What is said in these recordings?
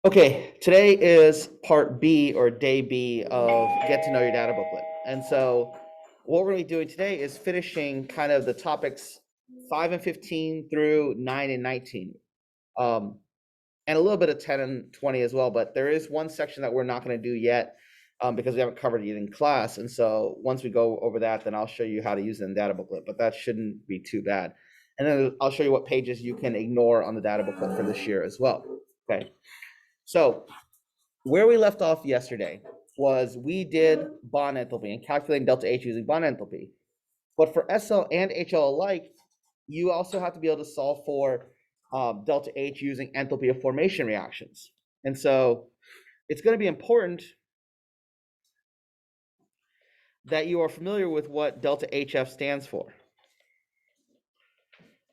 Okay, today is part B or day B of Get to Know Your Data booklet. And so what we're going to be doing today is finishing kind of the topics 5 and 15 through 9 and 19. Um, and a little bit of 10 and 20 as well, but there is one section that we're not going to do yet because we haven't covered it in class. And so once we go over that, then I'll show you how to use it in the data booklet, but that shouldn't be too bad. And then I'll show you what pages you can ignore on the data booklet for this year as well. Okay, so where we left off yesterday was we did bond enthalpy and calculating delta H using bond enthalpy. But for SL and HL alike, you also have to be able to solve for delta H using enthalpy of formation reactions. And so it's going to be important that you are familiar with what delta HF stands for,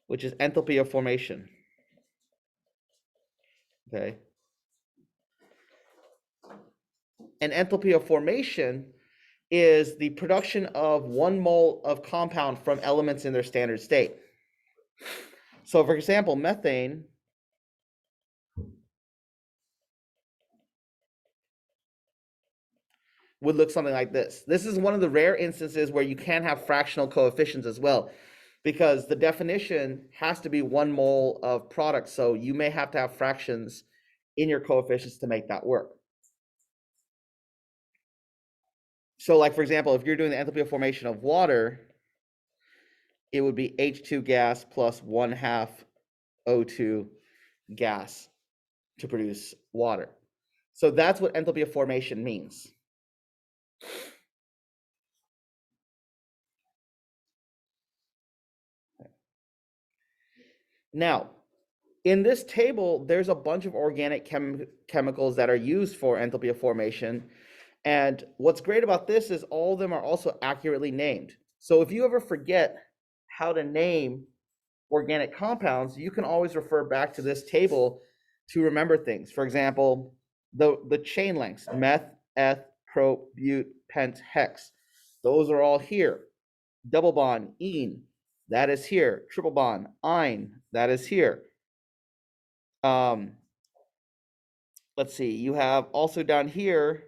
which is enthalpy of formation. Okay. And enthalpy of formation is the production of 1 mole of compound from elements in their standard state. So for example, methane would look something like this. This is one of the rare instances where you can have fractional coefficients as well, because the definition has to be 1 mole of product. So you may have to have fractions in your coefficients to make that work. So like, for example, if you're doing the enthalpy of formation of water, it would be H2 gas plus 1/2 O2 gas to produce water. So that's what enthalpy of formation means. Now, in this table, there's a bunch of organic chemicals that are used for enthalpy of formation. And what's great about this is all of them are also accurately named. So if you ever forget how to name organic compounds, you can always refer back to this table to remember things. For example, the chain lengths, meth, eth, prop, but, pent, hex. Those are all here. Double bond, ene, that is here. Triple bond, ine, that is here. Let's see, you have also down here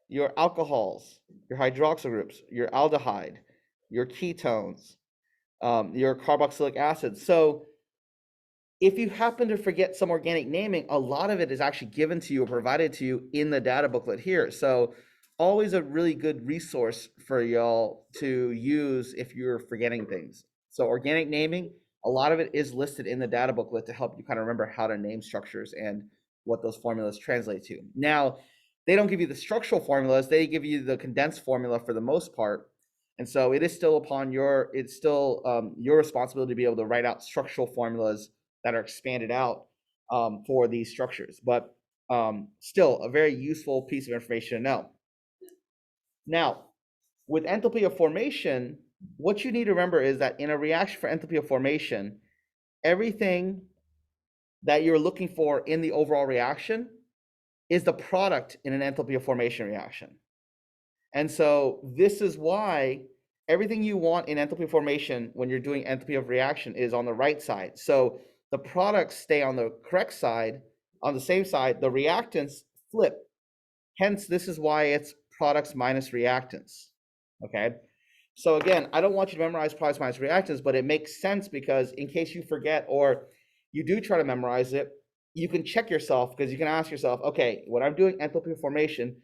your alcohols, your hydroxyl groups, your aldehyde, your ketones, your carboxylic acid. So if you happen to forget some organic naming, a lot of it is actually given to you or provided to you in the data booklet here. So always a really good resource for y'all to use if you're forgetting things. So organic naming, a lot of it is listed in the data booklet to help you kind of remember how to name structures and what those formulas translate to. Now, they don't give you the structural formulas, they give you the condensed formula for the most part. And so it is still your responsibility to be able to write out structural formulas that are expanded out for these structures, but still a very useful piece of information to know. Now, with enthalpy of formation, what you need to remember is that in a reaction for enthalpy of formation, everything that you're looking for in the overall reaction is the product in an enthalpy of formation reaction. And so this is why everything you want in enthalpy of formation when you're doing enthalpy of reaction is on the right side. So the products stay on the correct side, on the same side, the reactants flip. Hence, this is why it's products minus reactants, okay? So again, I don't want you to memorize products minus reactants, but it makes sense because in case you forget or you do try to memorize it, you can check yourself because you can ask yourself, okay, when I'm doing enthalpy of formation,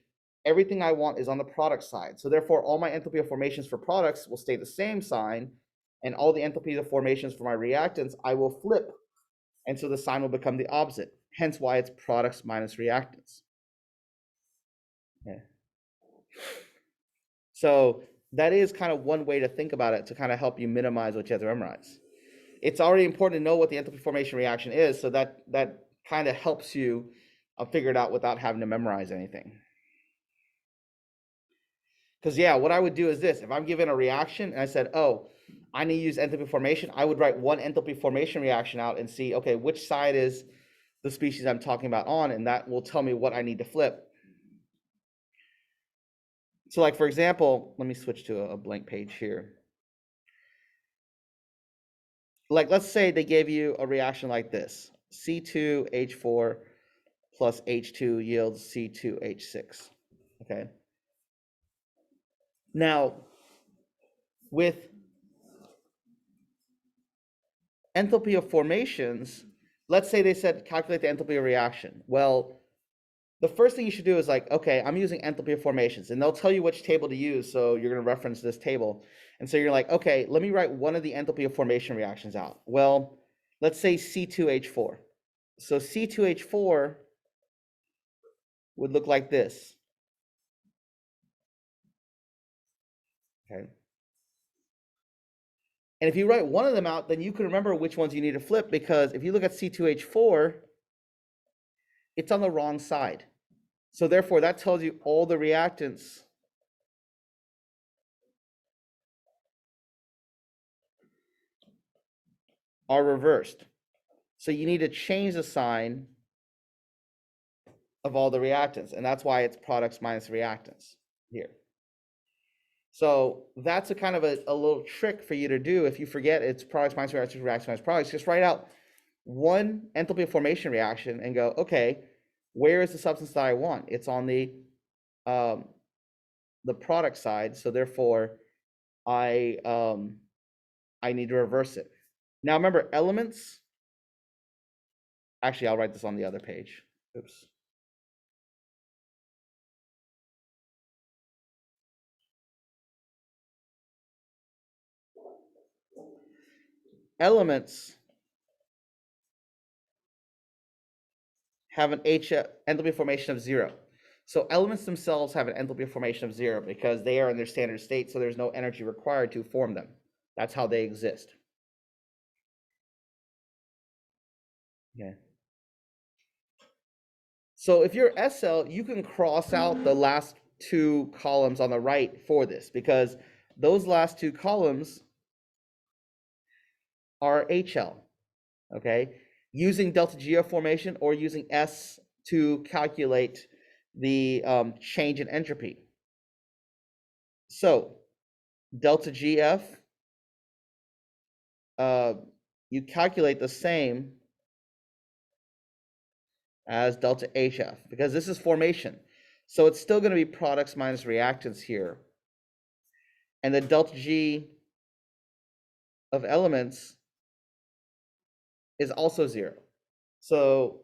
everything I want is on the product side. So therefore, all my enthalpy of formations for products will stay the same sign, and all the enthalpy of formations for my reactants, I will flip. And so the sign will become the opposite, hence why it's products minus reactants. Okay. So that is kind of one way to think about it to kind of help you minimize what you have to memorize. It's already important to know what the enthalpy formation reaction is, so that kind of helps you figure it out without having to memorize anything. Because yeah, what I would do is this: if I'm given a reaction and I said, oh, I need to use enthalpy formation, I would write one enthalpy formation reaction out and see, okay, which side is the species I'm talking about on, and that will tell me what I need to flip. So like, for example, let me switch to a blank page here. Like, let's say they gave you a reaction like this: C2H4 plus H2 yields C2H6. Okay. Now, with enthalpy of formations, let's say they said calculate the enthalpy of reaction. Well, the first thing you should do is like, okay, I'm using enthalpy of formations, and they'll tell you which table to use, so you're going to reference this table. And so you're like, okay, let me write one of the enthalpy of formation reactions out. Well, let's say C2H4. So C2H4 would look like this. Okay. And if you write one of them out, then you can remember which ones you need to flip, because if you look at C2H4, it's on the wrong side. So therefore, that tells you all the reactants are reversed. So you need to change the sign of all the reactants, and that's why it's products minus reactants here. So that's a kind of a little trick for you to do. If you forget it's products minus reactants, reactants minus products, just write out one enthalpy of formation reaction and go, okay, where is the substance that I want? It's on the product side, so therefore I need to reverse it. Now remember, elements, actually I'll write this on the other page. Oops. Elements have an enthalpy formation of 0. So elements themselves have an enthalpy formation of 0 because they are in their standard state, so there's no energy required to form them. That's how they exist. Okay. So if you're SL, you can cross out the last two columns on the right for this, because those last two columns are HL. Okay, using delta GF formation or using S to calculate the change in entropy. So delta GF, you calculate the same as delta HF, because this is formation. So it's still going to be products minus reactants here. And the delta G of elements is also 0. So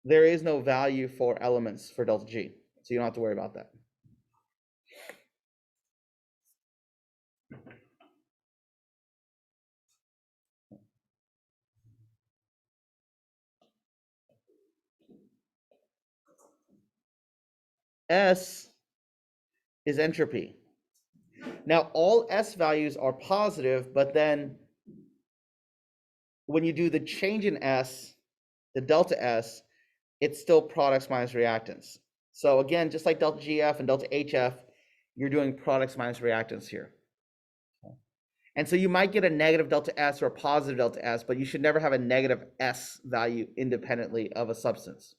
there is no value for elements for delta G. So you don't have to worry about that. S is entropy. Now, all S values are positive, but then when you do the change in S, the delta S, it's still products minus reactants. So again, just like delta GF and delta HF, you're doing products minus reactants here. And so you might get a negative delta S or a positive delta S, but you should never have a negative S value independently of a substance.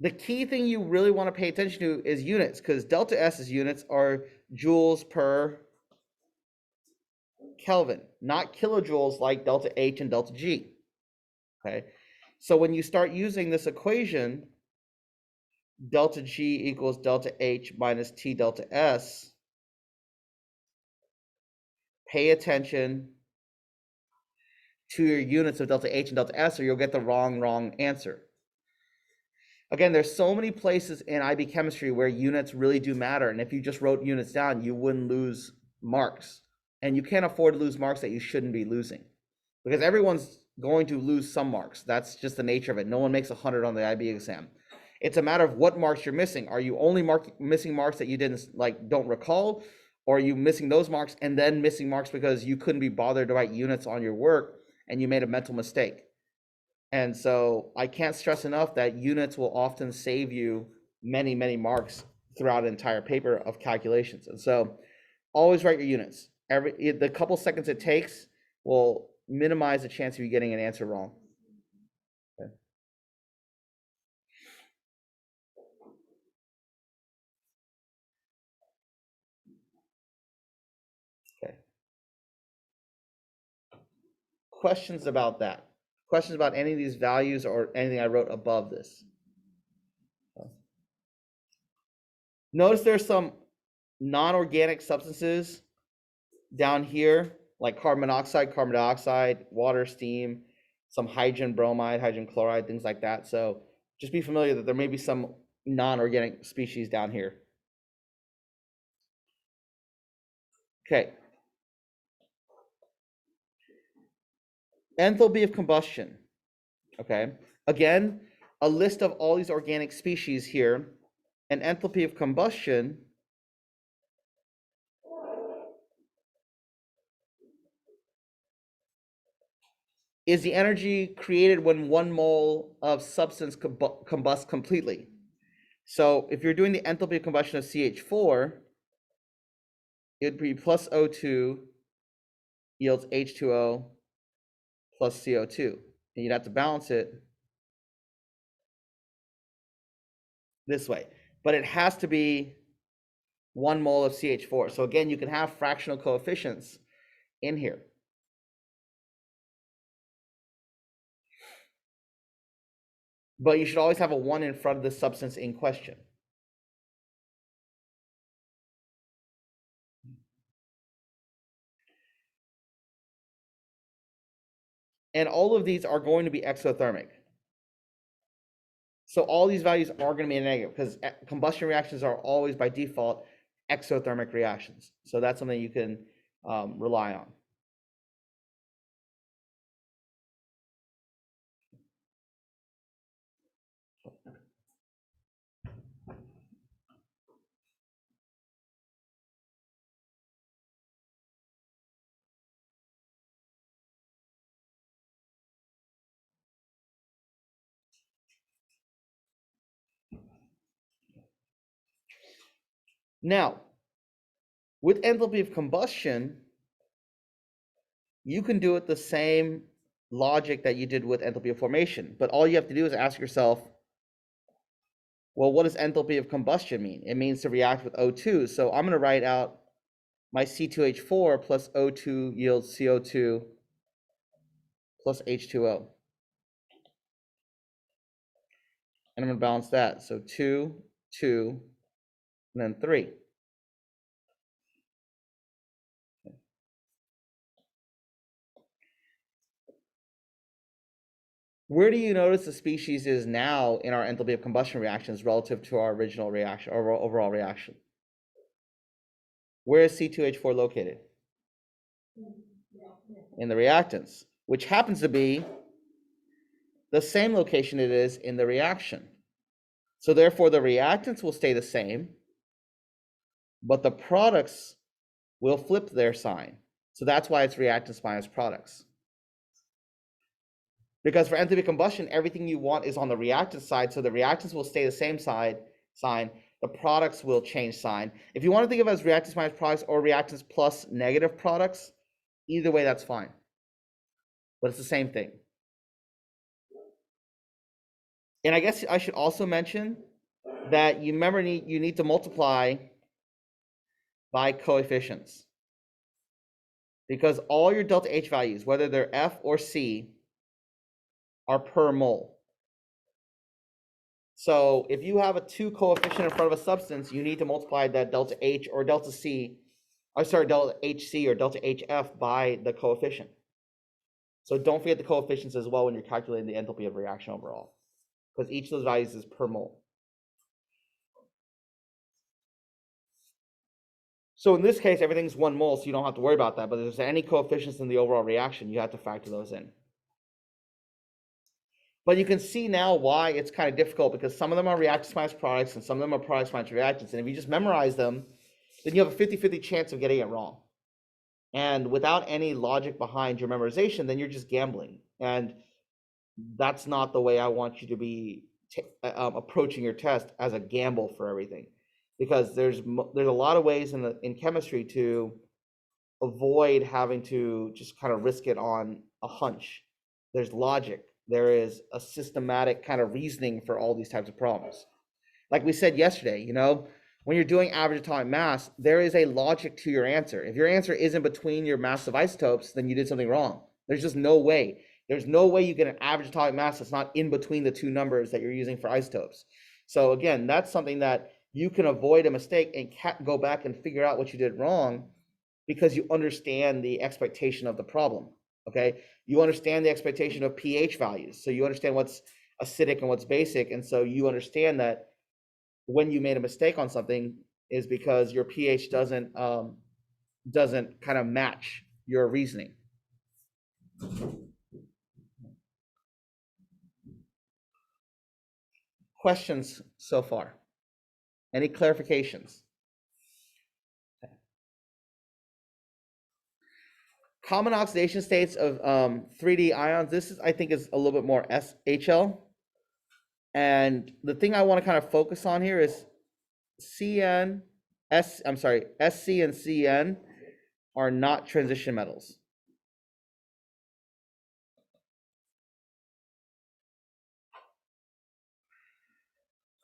The key thing you really want to pay attention to is units, because delta S's units are joules per Kelvin, not kilojoules like delta H and delta G. Okay, so when you start using this equation, delta G equals delta H minus T delta S, pay attention to your units of delta H and delta S, or you'll get the wrong answer. Again, there's so many places in IB chemistry where units really do matter, and if you just wrote units down, you wouldn't lose marks. And you can't afford to lose marks that you shouldn't be losing, because everyone's going to lose some marks. That's just the nature of it. No one makes 100 on the IB exam. It's a matter of what marks you're missing. Are you only missing marks that you don't recall, or are you missing those marks and then missing marks because you couldn't be bothered to write units on your work and you made a mental mistake? And so I can't stress enough that units will often save you many, many marks throughout an entire paper of calculations. And so always write your units. The couple seconds it takes will minimize the chance of you getting an answer wrong. Okay. Okay. Questions about that? questions about any of these values or anything I wrote above this? Notice there's some non-organic substances down here, like carbon monoxide, carbon dioxide, water, steam, some hydrogen bromide, hydrogen chloride, things like that. So just be familiar that there may be some non-organic species down here. Okay. Enthalpy of combustion. Okay. Again, a list of all these organic species here. And enthalpy of combustion is the energy created when 1 mole of substance combusts completely. So if you're doing the enthalpy of combustion of CH4, it'd be plus O2 yields H2O plus CO2. And you'd have to balance it this way. But it has to be 1 mole of CH4. So again, you can have fractional coefficients in here. But you should always have a 1 in front of the substance in question. And all of these are going to be exothermic. So all these values are going to be negative because combustion reactions are always by default exothermic reactions. So that's something you can rely on. Now, with enthalpy of combustion, you can do it the same logic that you did with enthalpy of formation, but all you have to do is ask yourself, well, what does enthalpy of combustion mean? It means to react with O2. So I'm going to write out my C2H4 plus O2 yields CO2 plus H2O. And I'm going to balance that. So 2, 2, and then 3. Where do you notice the species is now in our enthalpy of combustion reactions relative to our original reaction, or overall reaction? Where is C2H4 located? In the reactants, which happens to be the same location it is in the reaction. So therefore, the reactants will stay the same, but the products will flip their sign. So that's why it's reactants minus products. Because for enthalpy of combustion, everything you want is on the reactant side, so the reactants will stay the same sign. The products will change sign. If you want to think of it as reactants minus products or reactants plus negative products, either way, that's fine. But it's the same thing. And I guess I should also mention that you remember you need to multiply by coefficients. Because all your delta H values, whether they're F or C, are per mole. So if you have a 2 coefficient in front of a substance, you need to multiply that delta H or delta C, delta HC or delta HF by the coefficient. So don't forget the coefficients as well when you're calculating the enthalpy of reaction overall, because each of those values is per mole. So in this case, everything's 1 mole, so you don't have to worry about that. But if there's any coefficients in the overall reaction, you have to factor those in. But you can see now why it's kind of difficult, because some of them are reactants minus products and some of them are products minus reactants. And if you just memorize them, then you have a 50-50 chance of getting it wrong. And without any logic behind your memorization, then you're just gambling. And that's not the way I want you to be approaching your test, as a gamble for everything. Because there's a lot of ways in chemistry to avoid having to just kind of risk it on a hunch. There's logic. There is a systematic kind of reasoning for all these types of problems. Like we said yesterday, when you're doing average atomic mass, there is a logic to your answer. If your answer isn't between your mass of isotopes, then you did something wrong. There's just no way. There's no way you get an average atomic mass that's not in between the two numbers that you're using for isotopes. So again, that's something that you can avoid a mistake and go back and figure out what you did wrong because you understand the expectation of the problem. Okay, you understand the expectation of pH values, so you understand what's acidic and what's basic, and so you understand that when you made a mistake on something is because your pH doesn't kind of match your reasoning. Questions so far? Any clarifications? Common oxidation states of 3D ions. This is, I think, is a little bit more SHL. And the thing I want to kind of focus on here is SC and CN are not transition metals.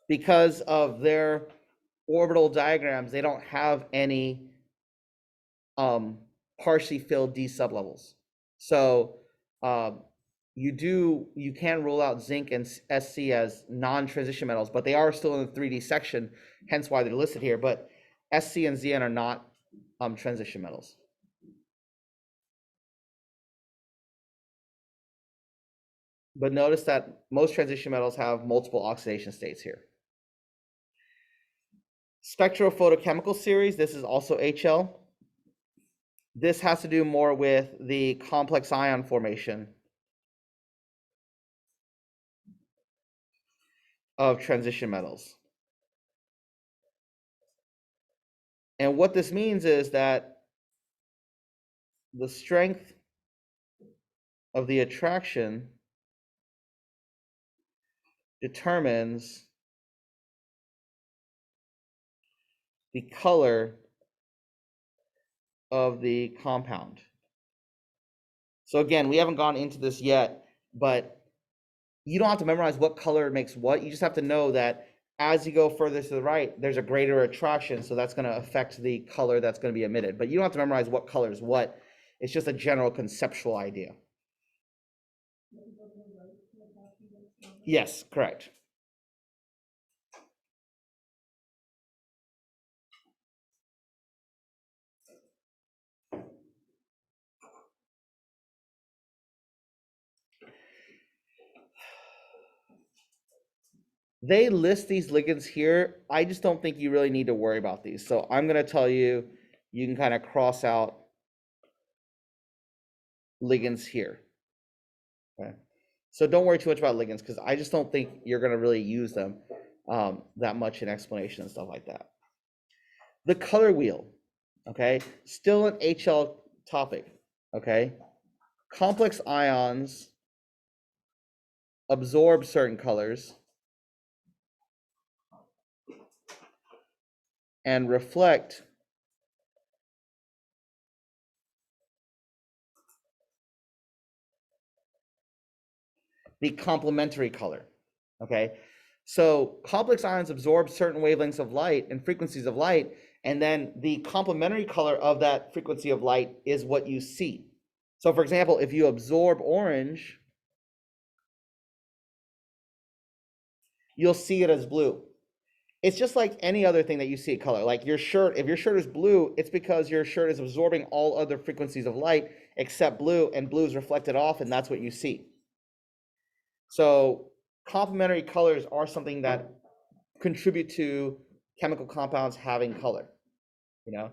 Because of their orbital diagrams, they don't have any partially filled d sublevels. So you can rule out zinc and SC as non-transition metals, but they are still in the 3D section, hence why they're listed here. But SC and ZN are not transition metals. But notice that most transition metals have multiple oxidation states here. Spectrophotochemical series, this is also HL. This has to do more with the complex ion formation of transition metals. And what this means is that the strength of the attraction determines the color of the compound. So again, we haven't gone into this yet, but you don't have to memorize what color makes what. You just have to know that as you go further to the right, there's a greater attraction, so that's going to affect the color that's going to be emitted. But you don't have to memorize what color is what. It's just a general conceptual idea. Yes, correct. They list these ligands here. I just don't think you really need to worry about these. So I'm going to tell you, you can kind of cross out ligands here. Okay. So don't worry too much about ligands because I just don't think you're going to really use them that much in explanation and stuff like that. The color wheel, okay, still an HL topic, okay. Complex ions absorb certain colors and reflect the complementary color, okay? So complex ions absorb certain wavelengths of light and frequencies of light, and then the complementary color of that frequency of light is what you see. So for example, if you absorb orange, you'll see it as blue. It's just like any other thing that you see a color. Like your shirt, if your shirt is blue, it's because your shirt is absorbing all other frequencies of light except blue, and blue is reflected off, and that's what you see. So complementary colors are something that contribute to chemical compounds having color, you know?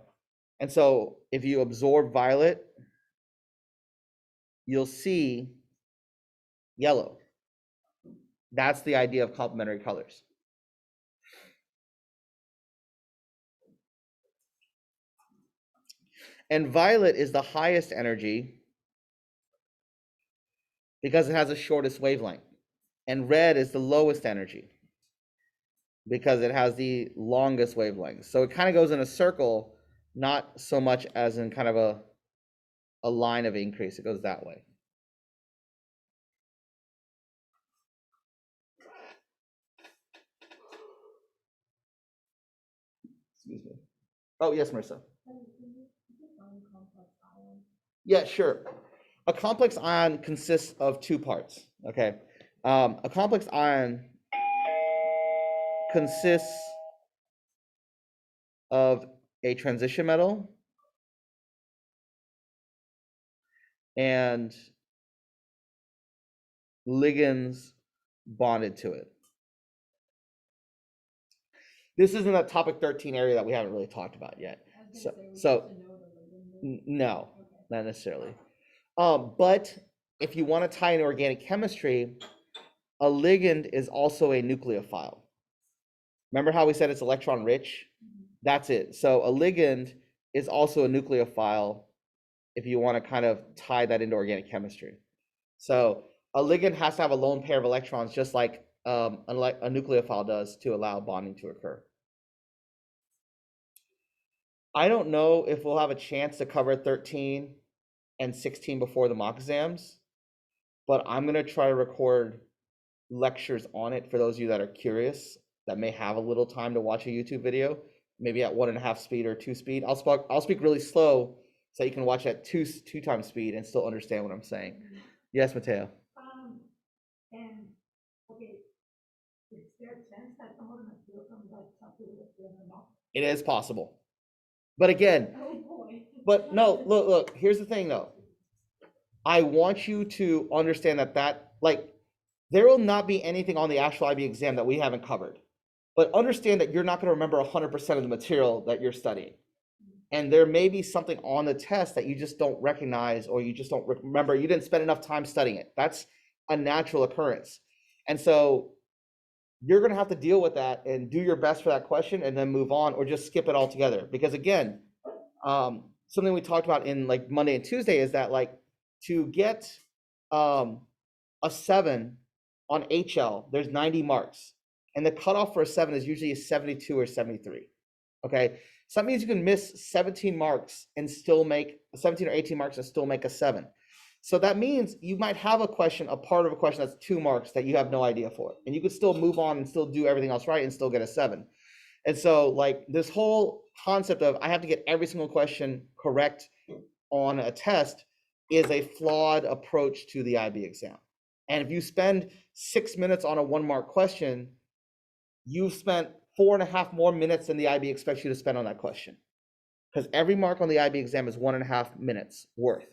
And so if you absorb violet, you'll see yellow. That's the idea of complementary colors. And violet is the highest energy because it has the shortest wavelength. And red is the lowest energy because it has the longest wavelength. So it kind of goes in a circle, not so much as in kind of a line of increase. It goes that way. Excuse me. Oh, yes, Marissa. Yeah, sure. A complex ion consists of two parts. Okay, a complex ion consists of a transition metal and ligands bonded to it. This isn't that topic 13 area that we haven't really talked about yet. No, not necessarily. But if you want to tie in organic chemistry, a ligand is also a nucleophile. Remember how we said it's electron rich? That's it. So a ligand is also a nucleophile if you want to kind of tie that into organic chemistry. So a ligand has to have a lone pair of electrons, just like a nucleophile does, to allow bonding to occur. I don't know if we'll have a chance to cover 13 and 16 before the mock exams, but I'm going to try to record lectures on it for those of you that are curious, that may have a little time to watch a YouTube video, maybe at 1.5 speed or 2 speed. I'll speak really slow so you can watch at two times speed and still understand what I'm saying. Yes, Mateo. And okay, is there a chance that some of the material from that chapter would have been enough? It is possible. But again, but no, look, here's the thing though. I want you to understand that like there will not be anything on the actual IB exam that we haven't covered. But understand that you're not going to remember 100% of the material that you're studying. And there may be something on the test that you just don't recognize, or you just don't remember. You didn't spend enough time studying it. That's a natural occurrence. And so you're going to have to deal with that and do your best for that question and then move on, or just skip it altogether. Because again, something we talked about in like Monday and Tuesday is that like to get a 7 on HL, there's 90 marks. And the cutoff for a 7 is usually a 72 or 73. Okay. So that means you can miss 17 marks and still make 17 or 18 marks and still make a 7. So that means you might have a question, a part of a question that's 2 marks that you have no idea for. And you could still move on and still do everything else right and still get a 7. And so like this whole concept of I have to get every single question correct on a test is a flawed approach to the IB exam. And if you spend 6 minutes on a 1-mark question, you've spent 4.5 more minutes than the IB expects you to spend on that question. Because every mark on the IB exam is 1.5 minutes worth.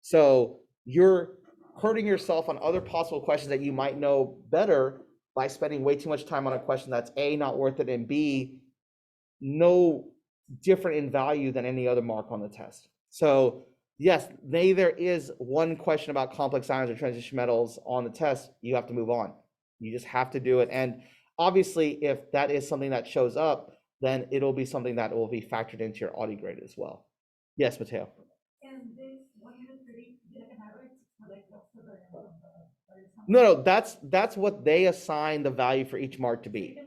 So you're hurting yourself on other possible questions that you might know better by spending way too much time on a question that's A, not worth it, and B, no different in value than any other mark on the test. So yes, there is one question about complex ions or transition metals on the test. You have to move on. You just have to do it. And obviously, if that is something that shows up, then it'll be something that will be factored into your audit grade as well. Yes, Mateo. And this 130, like an average, like no, that's what they assign the value for each mark to be.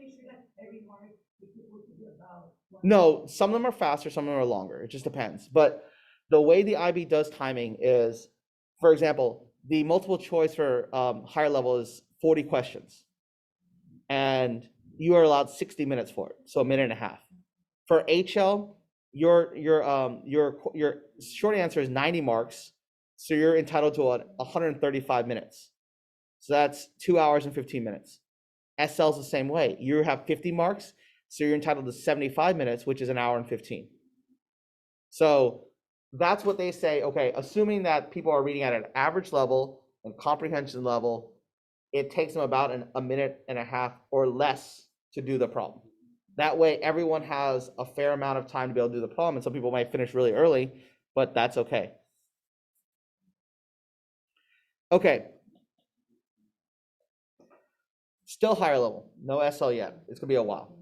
No, some of them are faster, some of them are longer. It just depends. But the way the IB does timing is, for example, the multiple choice for higher level is 40 questions. And you are allowed 60 minutes for it, so 1.5 minutes. For HL, your short answer is 90 marks, so you're entitled to 135 minutes. So that's 2 hours and 15 minutes. SL is the same way. You have 50 marks, so you're entitled to 75 minutes, which is 1 hour and 15. So that's what they say. Okay, assuming that people are reading at an average level and comprehension level, it takes them about 1.5 minutes or less to do the problem. That way, everyone has a fair amount of time to be able to do the problem, and some people might finish really early, but that's okay. Okay. Still higher level, no SL yet. It's gonna be a while.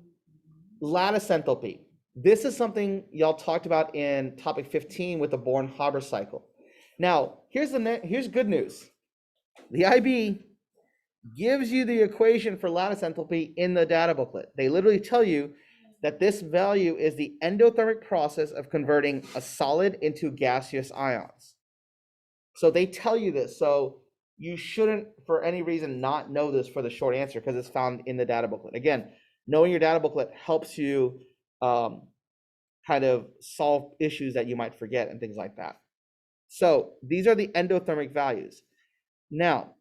Lattice enthalpy. This is something y'all talked about in topic 15 with the Born-Haber cycle. Now, here's good news. The IB gives you the equation for lattice enthalpy in the data booklet. They literally tell you that this value is the endothermic process of converting a solid into gaseous ions. So they tell you this. So you shouldn't, for any reason, not know this for the short answer because it's found in the data booklet. Again, knowing your data booklet helps you kind of solve issues that you might forget and things like that. So these are the endothermic values. Now,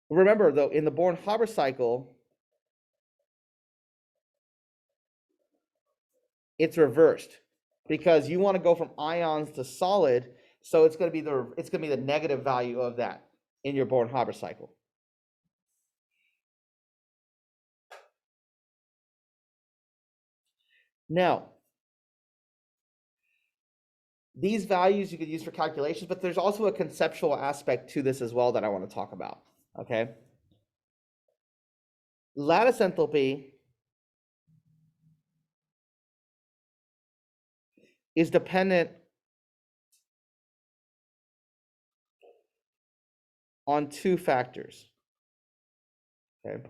remember though, in the Born-Haber cycle, it's reversed because you want to go from ions to solid, so it's going to be the negative value of that in your Born-Haber cycle. Now, these values you could use for calculations, but there's also a conceptual aspect to this as well that I want to talk about, okay? Lattice enthalpy is dependent on two factors, okay?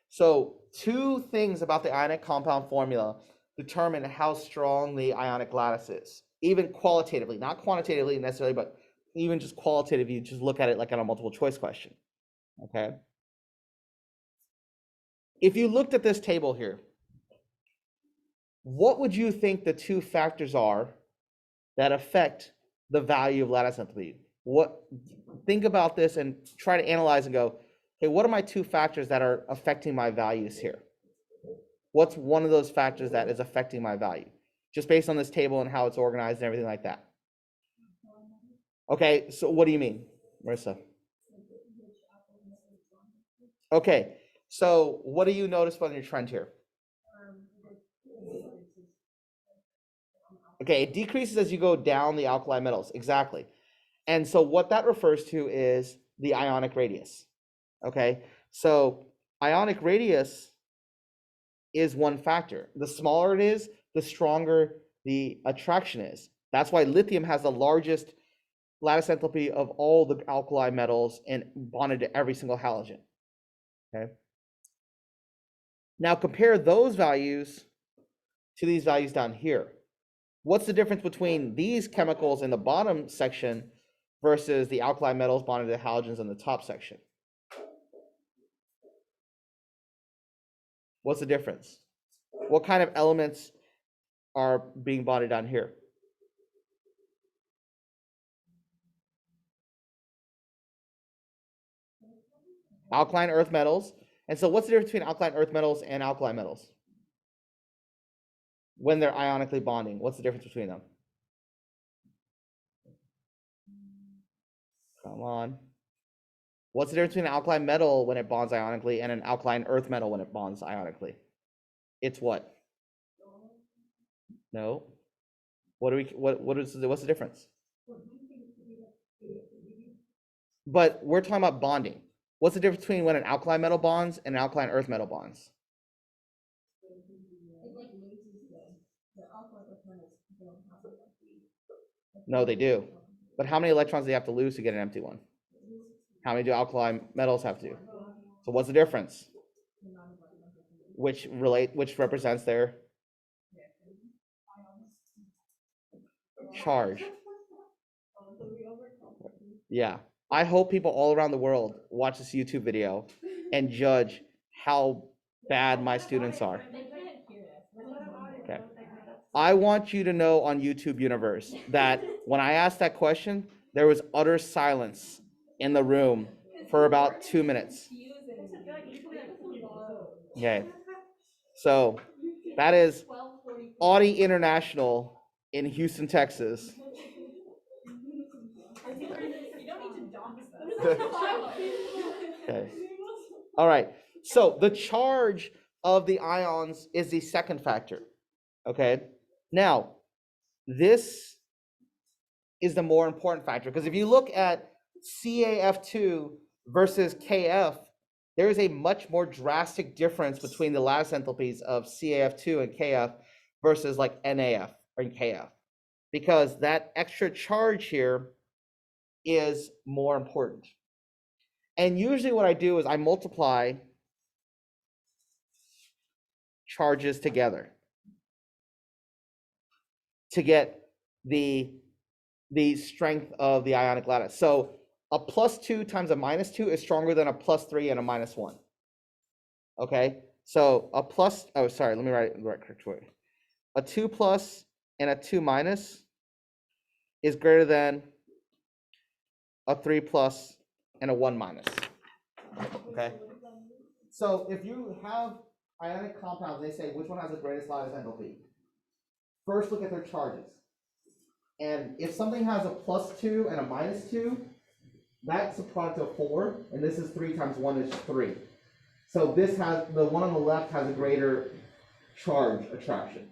So two things about the ionic compound formula determine how strong the ionic lattice is, even qualitatively, not quantitatively necessarily, but even just qualitatively, you just look at it like on a multiple choice question, okay? If you looked at this table here, what would you think the two factors are that affect the value of lattice enthalpy? Think about this and try to analyze and go, okay, what are my two factors that are affecting my values here? What's one of those factors that is affecting my value? Just based on this table and how it's organized and everything like that. Okay, so what do you mean, Marissa? Okay, so what do you notice on your trend here? Okay, it decreases as you go down the alkali metals, exactly. And so what that refers to is the ionic radius. Okay, so ionic radius is one factor. The smaller it is, the stronger the attraction is. That's why lithium has the largest lattice enthalpy of all the alkali metals and bonded to every single halogen. Okay. Now compare those values to these values down here. What's the difference between these chemicals in the bottom section versus the alkali metals bonded to halogens in the top section? What's the difference? What kind of elements are being bonded down here? Alkaline earth metals. And so what's the difference between alkaline earth metals and alkali metals? When they're ionically bonding, what's the difference between them? Come on. What's the difference between an alkaline metal when it bonds ionically and an alkaline earth metal when it bonds ionically? It's what? No. What's the difference? But we're talking about bonding. What's the difference between when an alkaline metal bonds and an alkaline earth metal bonds? No, they do. But how many electrons do they have to lose to get an empty one? How many do alkaline metals have to? So what's the difference? Which represents their charge. Yeah. I hope people all around the world watch this YouTube video and judge how bad my students are. Okay. I want you to know on YouTube universe that when I asked that question, there was utter silence in the room for about 2 minutes. Okay. So that is Audi International in Houston, Texas. You don't need to dox Okay. All right. So the charge of the ions is the second factor. Okay. Now, this is the more important factor because if you look at CaF2 versus Kf, there is a much more drastic difference between the lattice enthalpies of CaF2 and Kf versus like NaF or Kf, because that extra charge here is more important. And usually what I do is I multiply charges together to get the strength of the ionic lattice. So a +2 times a -2 is stronger than a +3 and a -1. Okay, so a plus, oh, sorry, let me write it the right correct way. A 2 plus and a 2 minus is greater than a 3 plus and a 1 minus. Okay? So if you have ionic compounds, they say which one has the greatest lattice enthalpy. First, look at their charges. And if something has a +2 and a -2, that's a product of 4, and this is 3 times 1 is 3. So this has, the one on the left has a greater charge attraction.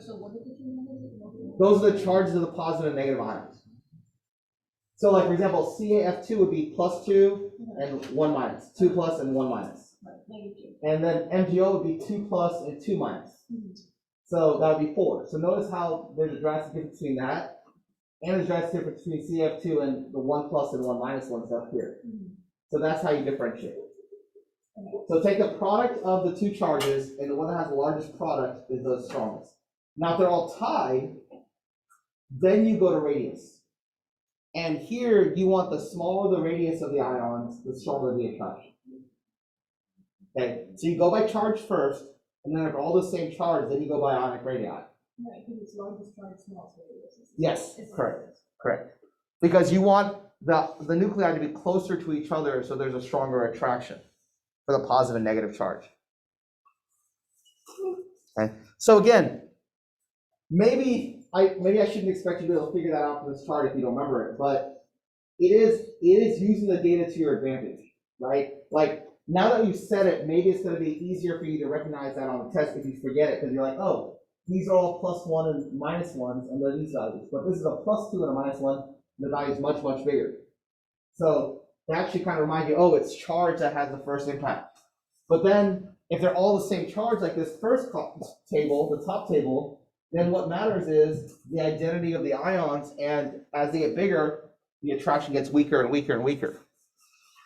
So what are the two numbers? Those are the charges of the positive and negative ions. So like, for example, CaF2 would be +2 and 1 minus, 2 plus and 1 minus. And then MgO would be 2 plus and 2 minus. So that would be 4. So notice how there's a drastic difference between that, and there's a drastic difference between CF2 and the 1 plus and 1 minus ones up here. So that's how you differentiate. So take the product of the two charges, and the one that has the largest product is the strongest. Now, if they're all tied, then you go to radius. And here, you want the smaller the radius of the ions, the stronger the attraction. Okay, so you go by charge first, and then if they're all the same charge, then you go by ionic radii. Right, because it's largest charge, smallest radius. Yes, correct, correct. Because you want the nuclei to be closer to each other, so there's a stronger attraction for the positive and negative charge. Okay, so again, maybe I shouldn't expect you to be able to figure that out from this chart if you don't remember it, but it is using the data to your advantage, right? Like, now that you've said it, maybe it's going to be easier for you to recognize that on the test if you forget it, because you're like, oh, these are all +1 and -1s, and they're these values. But this is a +2 and a -1, and the value is much, much bigger. So that should kind of remind you, oh, it's charge that has the first impact. But then, if they're all the same charge, like this first table, the top table, then what matters is the identity of the ions, and as they get bigger, the attraction gets weaker and weaker and weaker.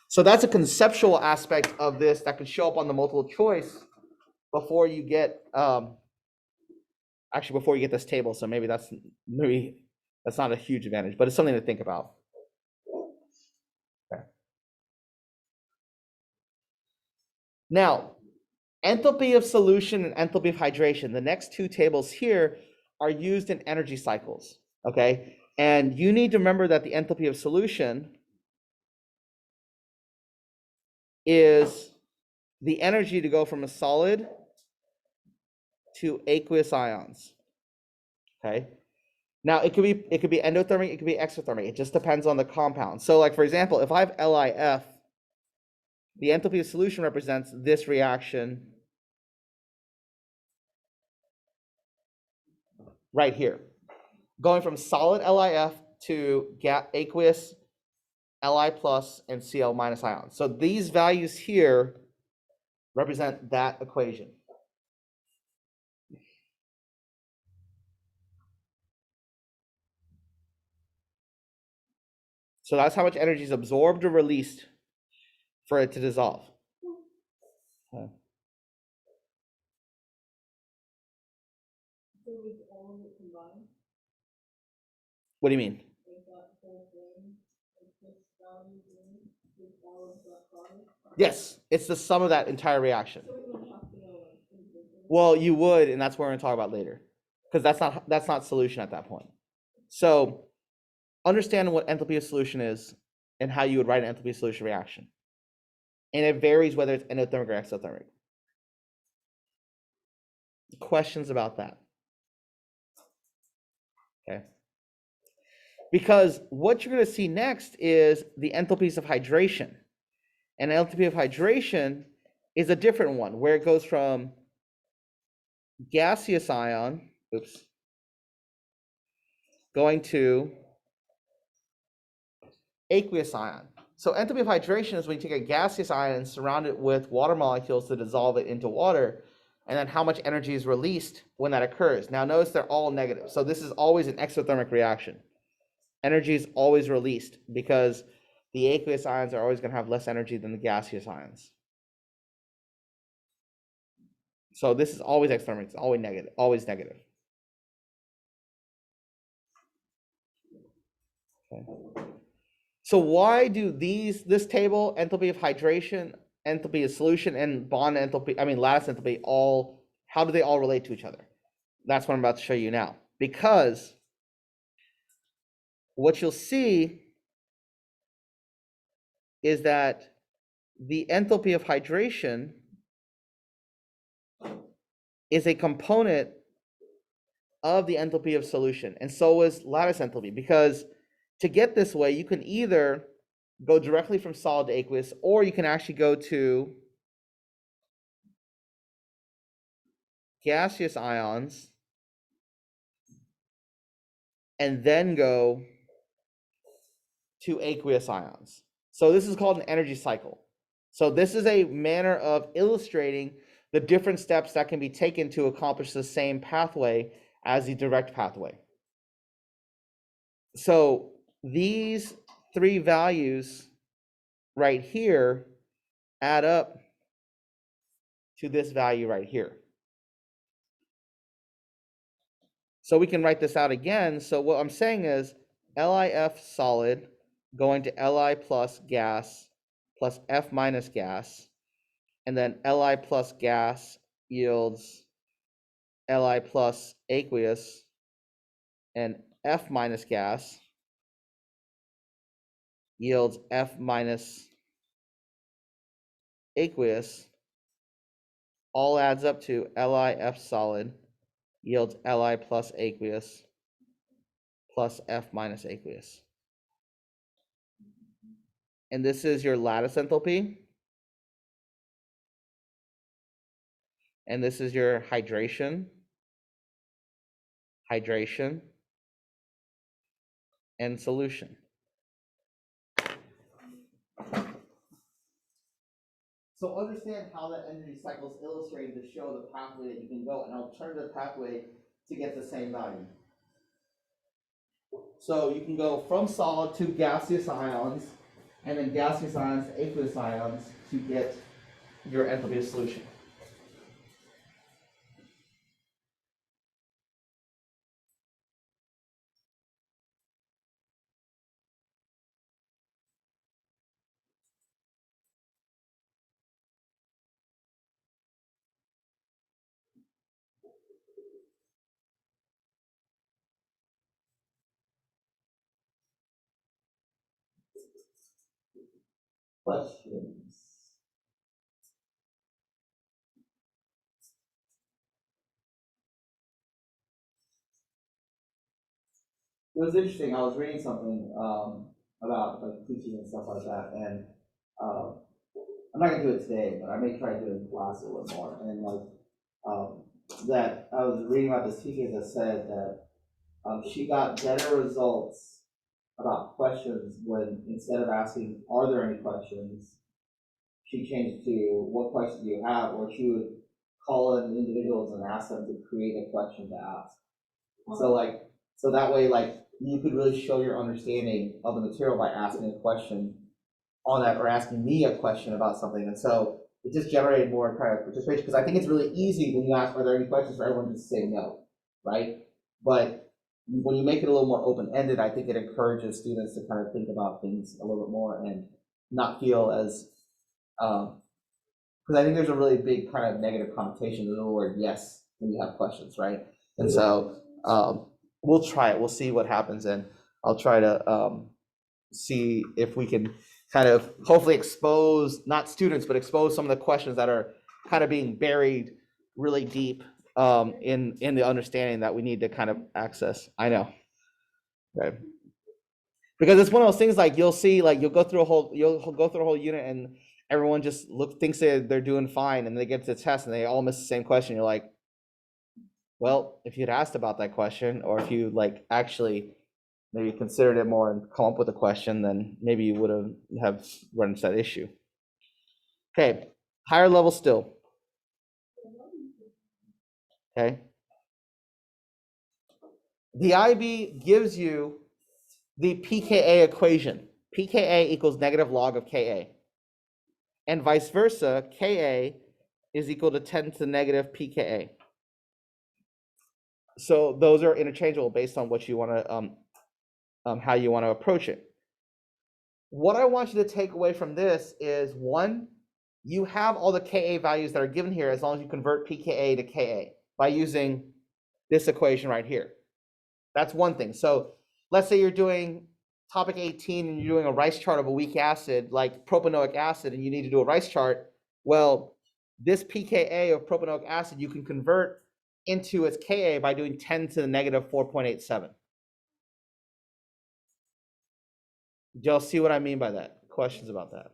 So that's a conceptual aspect of this that can show up on the multiple choice before you get, actually before you get this table. So maybe that's not a huge advantage, but it's something to think about. Okay. Now, enthalpy of solution and enthalpy of hydration. The next two tables here are used in energy cycles. Okay, and you need to remember that the enthalpy of solution is the energy to go from a solid to aqueous ions. Okay. Now it could be endothermic, it could be exothermic. It just depends on the compound. So like, for example, if I have LiF, the enthalpy of solution represents this reaction right here, going from solid LiF to aqueous Li plus and Cl minus ions. So these values here represent that equation. So that's how much energy is absorbed or released for it to dissolve. Okay. What do you mean? Yes, it's the sum of that entire reaction. Well, you would, and that's what we're going to talk about later, because that's not solution at that point. So understand what enthalpy of solution is and how you would write an enthalpy of solution reaction. And it varies whether it's endothermic or exothermic. Questions about that? Okay. Because what you're going to see next is the enthalpies of hydration. And enthalpy of hydration is a different one, where it goes from gaseous ion, going to aqueous ion. So enthalpy of hydration is when you take a gaseous ion and surround it with water molecules to dissolve it into water, and then how much energy is released when that occurs. Now notice they're all negative. So this is always an exothermic reaction. Energy is always released because the aqueous ions are always going to have less energy than the gaseous ions. So this is always exothermic. It's always negative. Always negative. Okay. So why do this table, enthalpy of hydration, enthalpy of solution, and bond enthalpy, lattice enthalpy, how do they all relate to each other? That's what I'm about to show you now. because what you'll see is that the enthalpy of hydration is a component of the enthalpy of solution, and so is lattice enthalpy, because to get this way, you can either go directly from solid to aqueous, or you can actually go to gaseous ions and then go to aqueous ions. So this is called an energy cycle. So this is a manner of illustrating the different steps that can be taken to accomplish the same pathway as the direct pathway. So these three values right here add up to this value right here. So we can write this out again. So what I'm saying is LiF solid going to Li plus gas plus F minus gas, and then Li plus gas yields Li plus aqueous, and F minus gas yields F minus aqueous, all adds up to LiF solid yields Li plus aqueous plus F minus aqueous. And this is your lattice enthalpy. And this is your hydration, and solution. So understand how that energy cycle is illustrated to show the pathway that you can go, an alternative pathway to get the same value. So you can go from solid to gaseous ions, and then gaseous ions to aqueous ions to get your enthalpy of solution. Questions? It was interesting. I was reading something about like teaching and stuff like that, and uh, I'm not gonna do it today, but I may try to do it in class a little more. And like that, I was reading about this teacher that said that she got better results about questions when instead of asking, "Are there any questions?" she changed to, "What questions do you have?" Or she would call in individuals and ask them to create a question to ask. So that way, like, you could really show your understanding of the material by asking a question on that, or asking me a question about something. And so it just generated more kind of participation, because I think it's really easy when you ask, "Are there any questions?" for everyone to say no, right? But when you make it a little more open-ended, I think it encourages students to kind of think about things a little bit more and not feel as, because I think there's a really big kind of negative connotation to the word yes when you have questions, right? And so we'll try it. We'll see what happens, and I'll try to see if we can kind of hopefully expose, not students, but expose some of the questions that are kind of being buried really deep in the understanding that we need to kind of access. I know. Okay. Because it's one of those things, like you'll see, like you'll go through a whole unit, and everyone just thinks they're doing fine, and they get to the test and they all miss the same question. You're like, well, if you'd asked about that question, or if you like actually maybe considered it more and come up with a question, then maybe you would have run into that issue. Okay, higher level still. Okay. The IB gives you the pKa equation. pKa equals negative log of Ka. And vice versa, Ka is equal to 10 to the negative pKa. So those are interchangeable based on what you want to, how you want to approach it. What I want you to take away from this is, one, you have all the Ka values that are given here as long as you convert pKa to Ka by using this equation right here. That's one thing. So let's say you're doing topic 18 and you're doing a rice chart of a weak acid like propanoic acid and you need to do a rice chart. Well, this pKa of propanoic acid you can convert into its Ka by doing 10 to the negative 4.87. Do y'all see what I mean by that? Questions about that?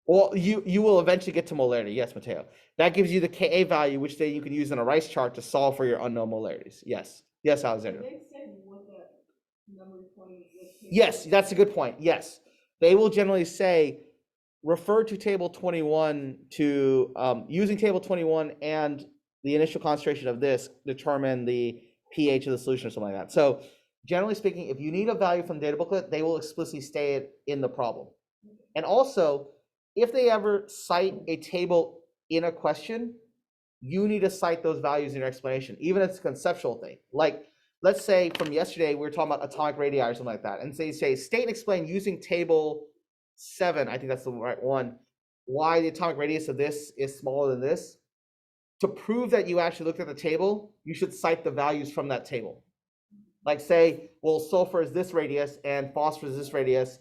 Well, you will eventually get to molarity. Yes, Mateo. That gives you the Ka value, which then you can use in a rice chart to solve for your unknown molarities. Yes. Yes, Alexander. Yes, that's a good point. Yes. They will generally say, refer to table 21 to, using table 21 and the initial concentration of this, determine the pH of the solution or something like that. So generally speaking, if you need a value from the data booklet, they will explicitly state it in the problem. And also, if they ever cite a table in a question, you need to cite those values in your explanation, even if it's a conceptual thing. Like, let's say from yesterday, we were talking about atomic radii or something like that. And say, state and explain using table 7, I think that's the right one, why the atomic radius of this is smaller than this. To prove that you actually looked at the table, you should cite the values from that table. Like say, well, sulfur is this radius and phosphorus is this radius.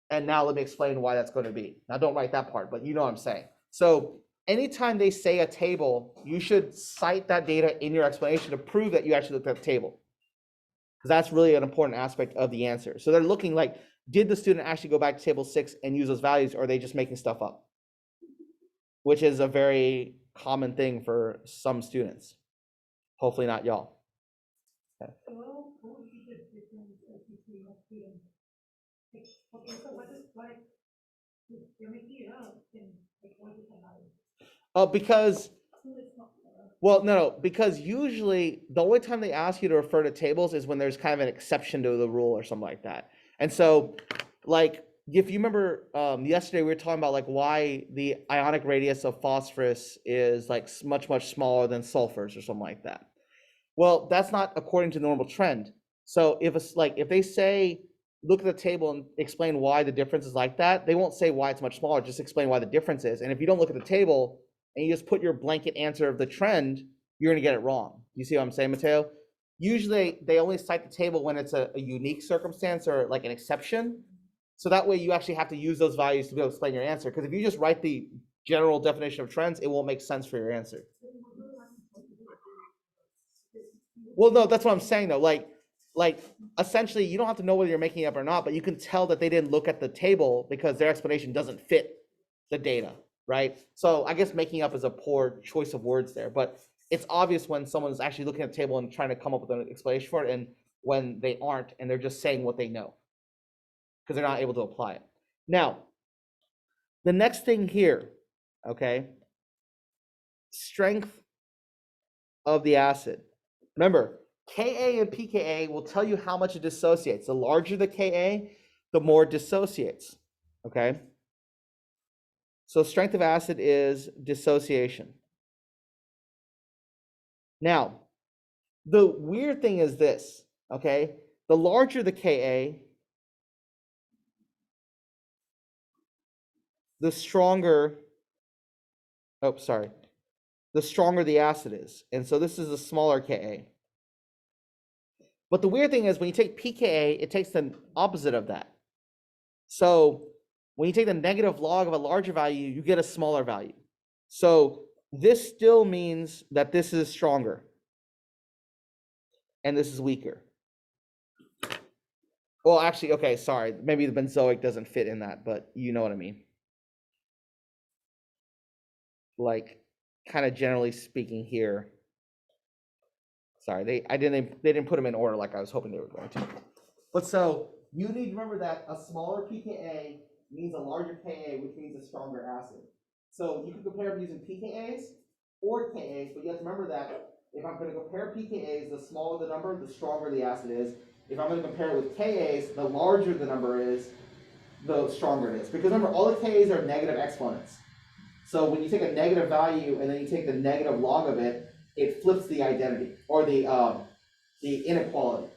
And now let me explain why that's going to be. Now don't write that part, but you know what I'm saying. So anytime they say a table, you should cite that data in your explanation to prove that you actually looked at the table. Because that's really an important aspect of the answer. So they're looking like, did the student actually go back to table 6 and use those values, or are they just making stuff up? Which is a very common thing for some students. Hopefully not y'all. Okay. Because, well, no, because usually the only time they ask you to refer to tables is when there's kind of an exception to the rule or something like that. And so, like, if you remember yesterday, we were talking about like why the ionic radius of phosphorus is like much, much smaller than sulfur's or something like that. Well, that's not according to the normal trend. So if it's like, if they say, look at the table and explain why the difference is like that, they won't say why it's much smaller, just explain why the difference is. And if you don't look at the table and you just put your blanket answer of the trend, you're gonna get it wrong. You see what I'm saying, Mateo? Usually they only cite the table when it's a unique circumstance or like an exception. So that way you actually have to use those values to be able to explain your answer. Because if you just write the general definition of trends, it won't make sense for your answer. Well, no, that's what I'm saying though. Like essentially, you don't have to know whether you're making it up or not, but you can tell that they didn't look at the table because their explanation doesn't fit the data, right? So I guess making up is a poor choice of words there, but it's obvious when someone's actually looking at the table and trying to come up with an explanation for it, and when they aren't, and they're just saying what they know because they're not able to apply it. Now, the next thing here, okay, strength of the acid. Remember, Ka and pKa will tell you how much it dissociates. The larger the Ka, the more it dissociates, okay? So strength of acid is dissociation. Now, the weird thing is this, okay? The larger the Ka, the stronger, the stronger the acid is. And so this is a smaller Ka. But the weird thing is when you take pKa, it takes the opposite of that. So when you take the negative log of a larger value, you get a smaller value. So this still means that this is stronger and this is weaker. Well, actually, okay, sorry. Maybe the benzoic doesn't fit in that, but you know what I mean. Like, kind of generally speaking here. Sorry, they didn't put them in order like I was hoping they were going to. But so you need to remember that a smaller pKa means a larger Ka, which means a stronger acid. So you can compare them using pKas or Kas, but you have to remember that if I'm going to compare pKas, the smaller the number, the stronger the acid is. If I'm going to compare it with Kas, the larger the number is, the stronger it is. Because remember, all the Kas are negative exponents. So when you take a negative value and then you take the negative log of it, it flips the identity or the inequality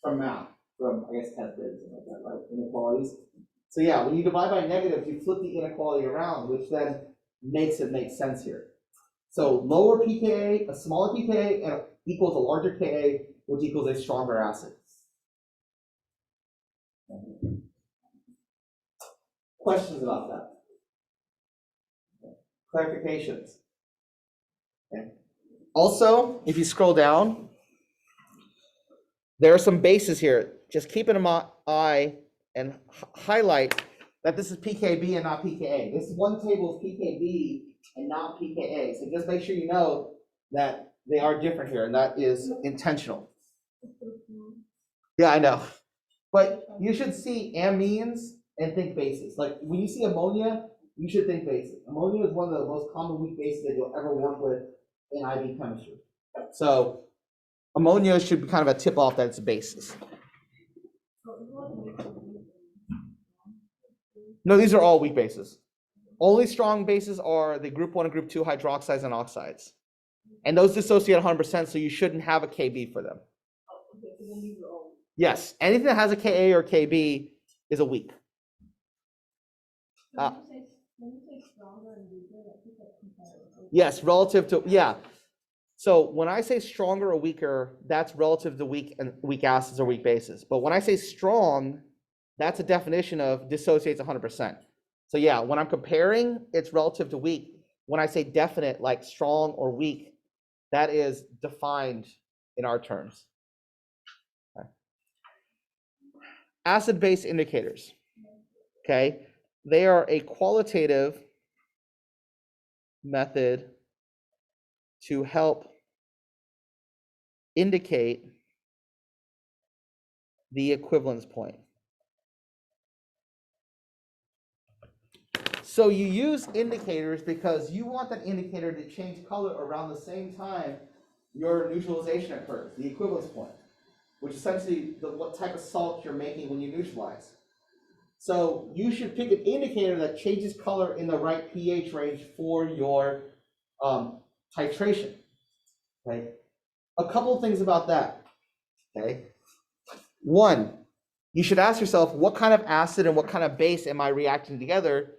from math, from I guess 10th grade or something like that, right? Inequalities. So yeah, when you divide by negatives, you flip the inequality around, which then makes it make sense here. So lower pKa, a smaller pKa, and equals a larger Ka, which equals a stronger acid. Questions about that? Clarifications? Okay. Also, if you scroll down, there are some bases here. Just keep in eye and highlight that this is pKb and not pKa. This one table is pKb and not pKa. So just make sure you know that they are different here, and that is intentional. Yeah, I know. But you should see amines and think bases. Like when you see ammonia, you should think bases. Ammonia is one of the most common weak bases that you'll ever work with in IB chemistry. So ammonia should be kind of a tip off that it's a basis. No, these are all weak bases. Only strong bases are the group 1 and group 2 hydroxides and oxides. And those dissociate 100%, so you shouldn't have a Kb for them. Yes, anything that has a Ka or Kb is a weak. Yes, relative to, yeah. So when I say stronger or weaker, that's relative to weak and weak acids or weak bases. But when I say strong, that's a definition of dissociates 100%. So yeah, when I'm comparing, it's relative to weak. When I say definite, like strong or weak, that is defined in our terms. Okay. Acid-base indicators. Okay, they are a qualitative method to help indicate the equivalence point. So you use indicators because you want that indicator to change color around the same time your neutralization occurs, the equivalence point, which is essentially what type of salt you're making when you neutralize. So you should pick an indicator that changes color in the right pH range for your titration. Okay, a couple of things about that. Okay, one, you should ask yourself, what kind of acid and what kind of base am I reacting together,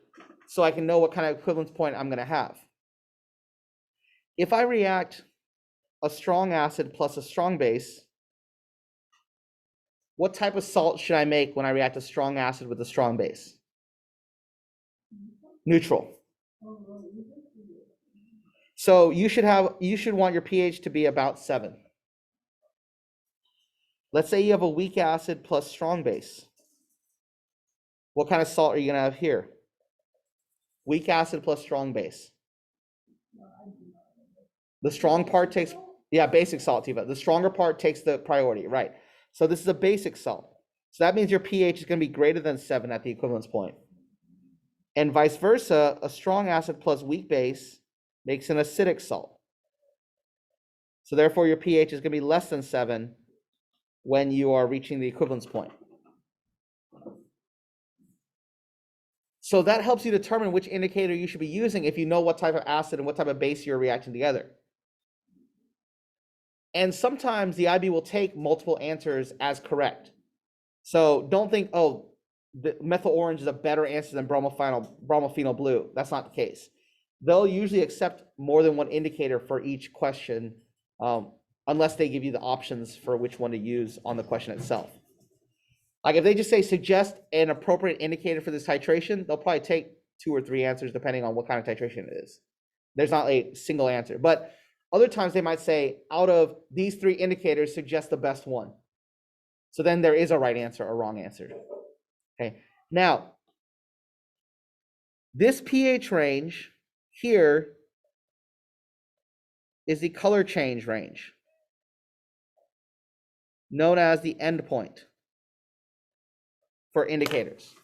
so I can know what kind of equivalence point I'm going to have. If I react a strong acid plus a strong base, what type of salt should I make when I react a strong acid with a strong base? Neutral. So you should want your pH to be about 7. Let's say you have a weak acid plus strong base. What kind of salt are you going to have here? Weak acid plus strong base. The strong part takes, yeah, basic salt, Tiva. The stronger part takes the priority, right? So this is a basic salt. So that means your pH is going to be greater than 7 at the equivalence point. And vice versa, a strong acid plus weak base makes an acidic salt. So therefore, your pH is going to be less than 7 when you are reaching the equivalence point. So that helps you determine which indicator you should be using if you know what type of acid and what type of base you're reacting together. And sometimes the IB will take multiple answers as correct. So don't think, oh, the methyl orange is a better answer than bromophenol blue. That's not the case. They'll usually accept more than one indicator for each question, unless they give you the options for which one to use on the question itself. Like if they just say suggest an appropriate indicator for this titration, they'll probably take 2 or 3 answers depending on what kind of titration it is. There's not a single answer, but other times they might say out of these 3 indicators, suggest the best one. So then there is a right answer or wrong answer. Okay, now this pH range here is the color change range, known as the endpoint for indicators.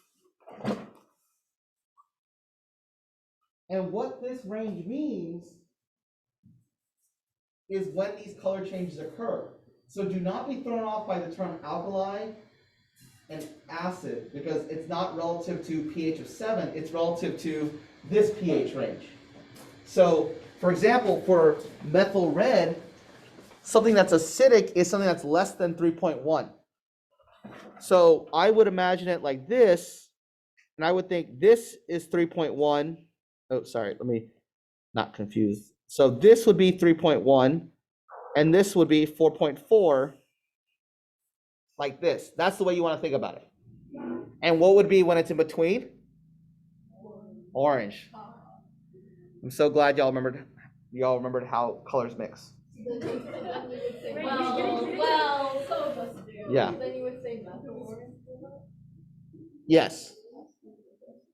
And what this range means is when these color changes occur. So do not be thrown off by the term alkali and acid, because it's not relative to pH of 7, it's relative to this pH range. So, for example, for methyl red, something that's acidic is something that's less than 3.1. So I would imagine it like this, and I would think this is 3.1. Oh, sorry, let me not confuse. So this would be 3.1, and this would be 4.4 like this. That's the way you want to think about it. And what would be when it's in between? Orange. I'm so glad y'all remembered how colors mix. Well, some of us do. Yeah. Then you would say methyl orange. Yes.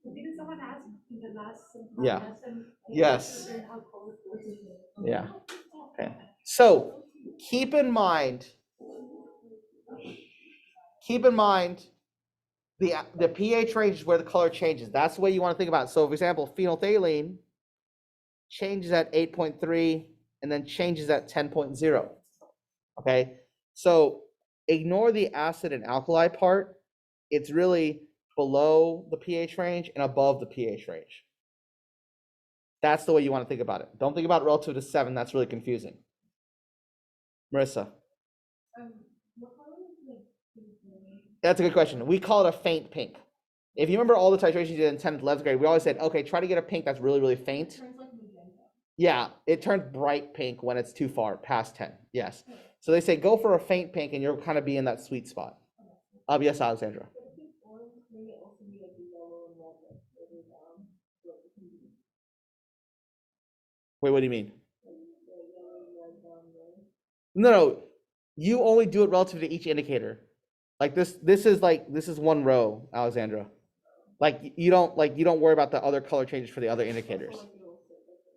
Didn't someone ask in the last Yeah. lesson? Yes. Yeah. Okay. So keep in mind the pH range is where the color changes. That's the way you want to think about it. So for example, phenolphthalein changes at 8.3 and then changes at 10.0. Okay. So ignore the acid and alkali part. It's really below the pH range and above the pH range. That's the way you want to think about it. Don't think about it relative to 7. That's really confusing. Marissa. That's a good question. We call it a faint pink. If you remember all the titrations you did in 10th and 11th grade, we always said, okay, try to get a pink that's really, really faint. It turns like magenta. Yeah, it turns bright pink when it's too far past 10. Yes. So they say go for a faint pink and you'll kind of be in that sweet spot. Yes, Alexandra. Wait, what do you mean? No, you only do it relative to each indicator. Like this is one row, Alexandra. Like you don't worry about the other color changes for the other indicators.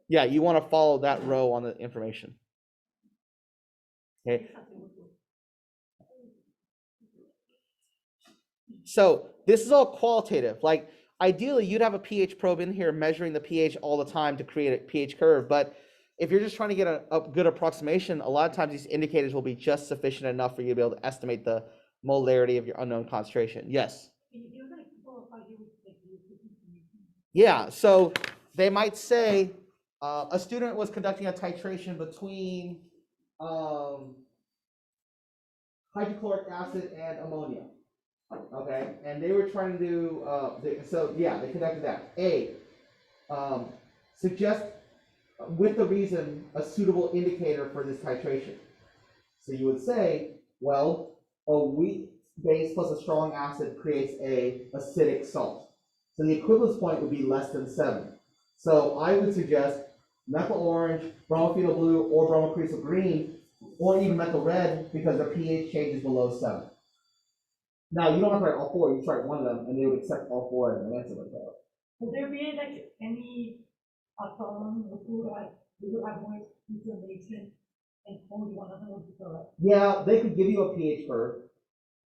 Yeah, you want to follow that row on the information. Okay. So this is all qualitative. Like ideally, you'd have a pH probe in here measuring the pH all the time to create a pH curve. But if you're just trying to get a good approximation, a lot of times these indicators will be just sufficient enough for you to be able to estimate the molarity of your unknown concentration. Yes. Yeah. So they might say a student was conducting a titration between hydrochloric acid and ammonia. Okay, and they were trying to do, they conducted that. Suggest with the reason a suitable indicator for this titration. So you would say, well, a weak base plus a strong acid creates a acidic salt. So the equivalence point would be less than 7. So I would suggest methyl orange, bromophenol blue, or bromocresol green, or even methyl red because the pH changes below 7. Now, you don't have to write all 4, you just write one of them, and they would accept all 4 as an answer like that. Would there be like any column or two that you would have more information and only one of them would be correct? Yeah, they could give you a pH curve.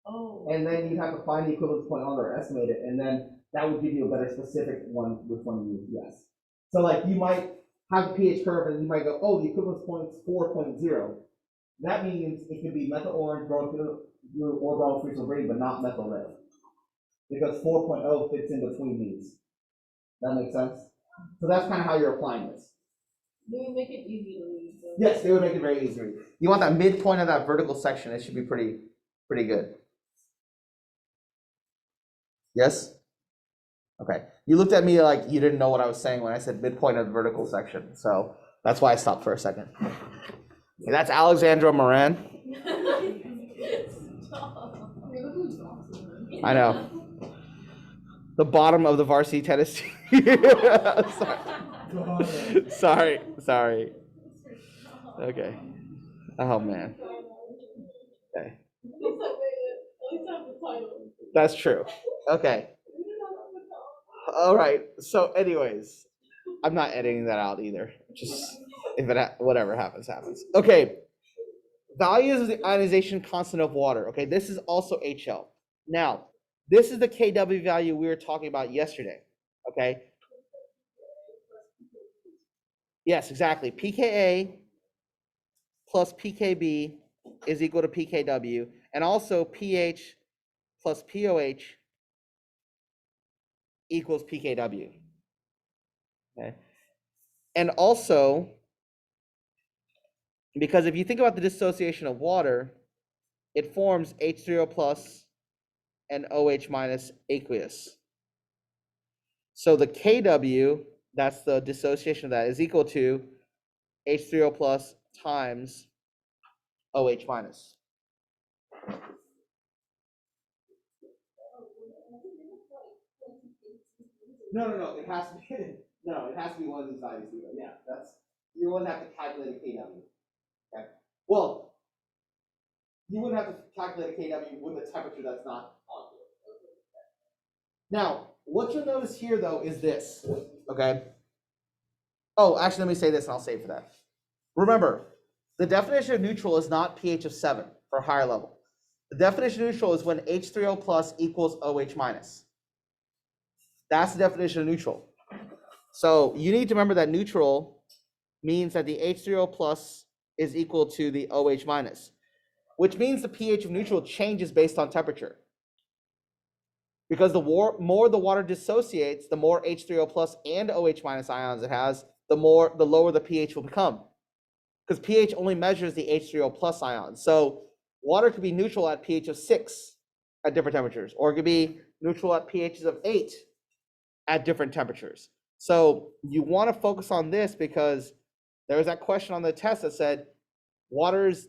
Oh. And then you'd have to find the equivalence point on there, estimate it, and then that would give you a better specific one, which one you use, yes. So like you might have a pH curve and you might go, oh, the equivalence point's 4.0. That means it could be methyl orange, bromophenol blue, or bromocresol green, but not methyl red. Because 4.0 fits in between these. That makes sense? So that's kind of how you're applying this. They would make it easy to read. Yes, they would make it very easy to read. You want that midpoint of that vertical section. It should be pretty good. Yes? Okay. You looked at me like you didn't know what I was saying when I said midpoint of the vertical section. So that's why I stopped for a second. Okay, that's Alexandra Moran. I know. The bottom of the varsity tennis team. Sorry. Okay. Oh man. Okay. That's true. Okay. All right. So, anyways, I'm not editing that out either. Just if whatever happens, happens. Okay. Values of the ionization constant of water. Okay, this is also HL. Now, this is the KW value we were talking about yesterday. Okay. Yes, exactly. pKa plus pKb is equal to pKw, and also pH plus pOH equals pKw. Okay. And also, because if you think about the dissociation of water, it forms H3O plus and OH minus aqueous. So the KW, that's the dissociation of that, is equal to H3O plus times OH minus. No. It has to be no. It has to be one of these values. Yeah, that's you wouldn't have to calculate a kW. Okay. Well, you wouldn't have to calculate a kW with a temperature that's not on here. Now, what you'll notice here though is this. Okay. Oh, actually, let me say this, and I'll save for that. Remember, the definition of neutral is not pH of 7 for higher level. The definition of neutral is when H3O plus equals OH minus. That's the definition of neutral. So you need to remember that neutral means that the H3O plus is equal to the OH minus, which means the pH of neutral changes based on temperature. Because the more the water dissociates, the more H3O plus and OH minus ions it has, the lower the pH will become. Because pH only measures the H3O plus ions. So water could be neutral at pH of 6 at different temperatures, or it could be neutral at pHs of 8 at different temperatures. So you want to focus on this because there was that question on the test that said water's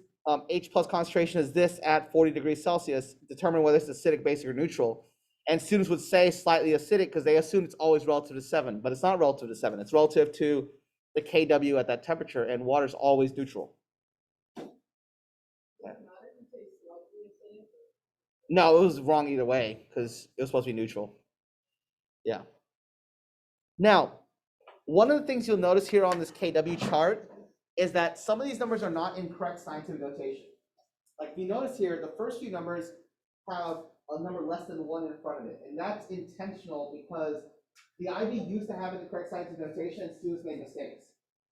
H plus concentration is this at 40 degrees Celsius, determine whether it's acidic, basic, or neutral. And students would say slightly acidic because they assume it's always relative to 7, but it's not relative to 7. It's relative to the kW at that temperature, and water's always neutral. Yeah. No, it was wrong either way because it was supposed to be neutral. Yeah. Now, one of the things you'll notice here on this kW chart is that some of these numbers are not in correct scientific notation. Like you notice here, the first few numbers have a number less than 1 in front of it, and that's intentional because the IB used to have it in the correct scientific notation, and students made mistakes.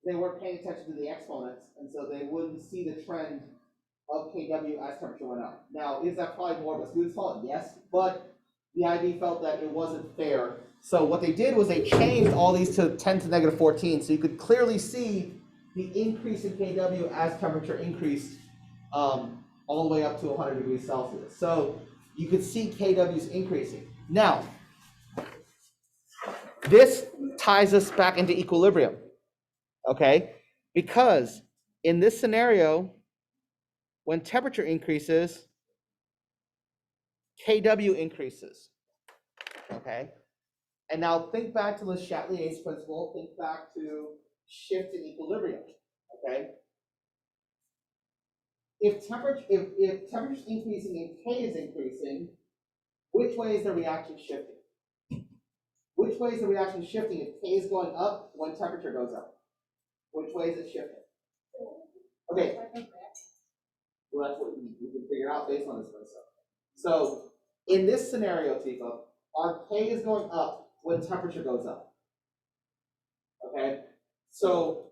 They weren't paying attention to the exponents, and so they wouldn't see the trend of kW as temperature went up. Now, is that probably more of a student's fault? Yes, but the IB felt that it wasn't fair. So what they did was they changed all these to 10 to negative 14, so you could clearly see the increase in kW as temperature increased all the way up to 100 degrees Celsius. So you could see kWs increasing. Now, this ties us back into equilibrium, okay? Because in this scenario, when temperature increases, kW increases, okay? And now think back to the Chatelier's principle, think back to shift in equilibrium, okay? If temperature's increasing and K is increasing, which way is the reaction shifting? Which way is the reaction shifting if K is going up when temperature goes up? Which way is it shifting? Okay. Well, that's what we can figure out based on this kind of stuff. So in this scenario, Tifa, our K is going up when temperature goes up. Okay? So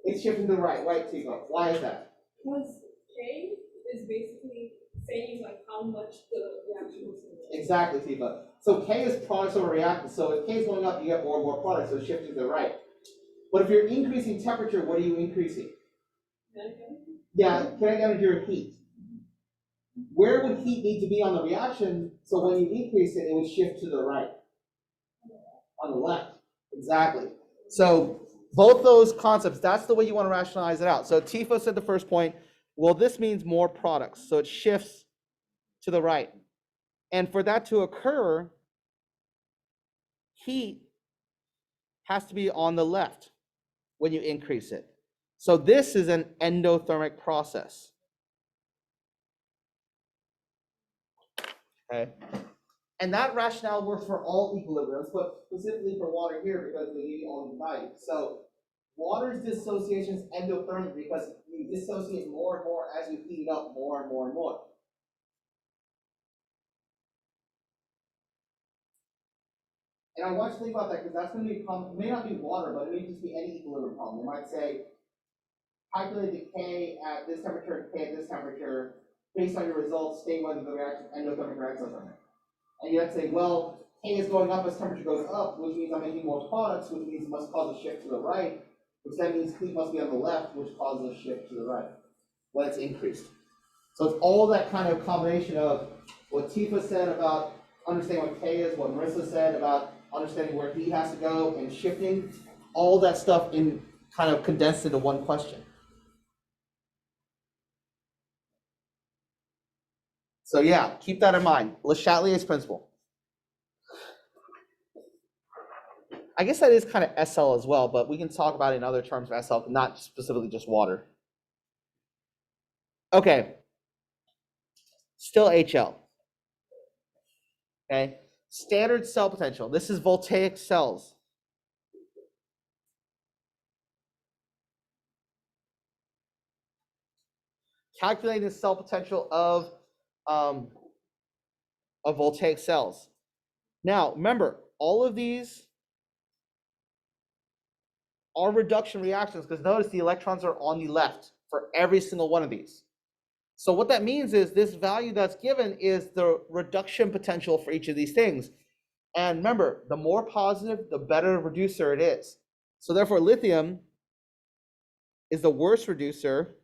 it's shifting to the right, Tifa? Why is that? Because K is basically saying like how much the reaction is going to be. Exactly, Tifa. So K is products over reactants. So if K is going up, you get more and more products, so it's shifting to the right. But if you're increasing temperature, what are you increasing? Yeah, kinetic energy or heat. Where would heat need to be on the reaction so when you increase it, it would shift to the right? On the left. Exactly. So both those concepts, that's the way you want to rationalize it out. So Tifa said the first point, well, this means more products. So it shifts to the right. And for that to occur, heat has to be on the left when you increase it. So this is an endothermic process. Okay. And that rationale works for all equilibriums, but specifically for water here because we need all these values. So water's dissociation is endothermic because you dissociate more and more as you heat it up more and more and more. And I want you to think about that because that's going to be a problem. It may not be water, but it may just be any equilibrium problem. They might say, calculate the K at this temperature and K at this temperature. Based on your results, state whether the reaction is endothermic or exothermic. And you have to say, well, K is going up as temperature goes up, which means I'm making more products, which means it must cause a shift to the right, which then means heat must be on the left, which causes a shift to the right when it's increased. So it's all that kind of combination of what Tifa said about understanding what K is, what Marissa said about understanding where heat has to go and shifting, all that stuff in kind of condensed into one question. So yeah, keep that in mind. Le Chatelier's principle. I guess that is kind of SL as well, but we can talk about it in other terms of SL, not specifically just water. Okay. Still HL. Okay. Standard cell potential. This is voltaic cells. Calculating the cell potential of voltaic cells. Now, remember, all of these are reduction reactions because notice the electrons are on the left for every single one of these. So what that means is this value that's given is the reduction potential for each of these things. And remember, the more positive, the better reducer it is. So therefore, lithium is the worst reducer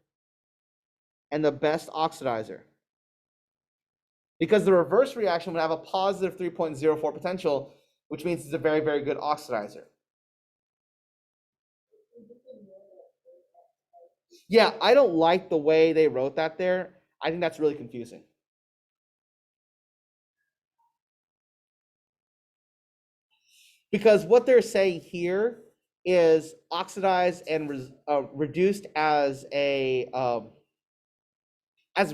and the best oxidizer. Because the reverse reaction would have a positive 3.04 potential, which means it's a very, very good oxidizer. Yeah, I don't like the way they wrote that there. I think that's really confusing. Because what they're saying here is oxidized and reduced as a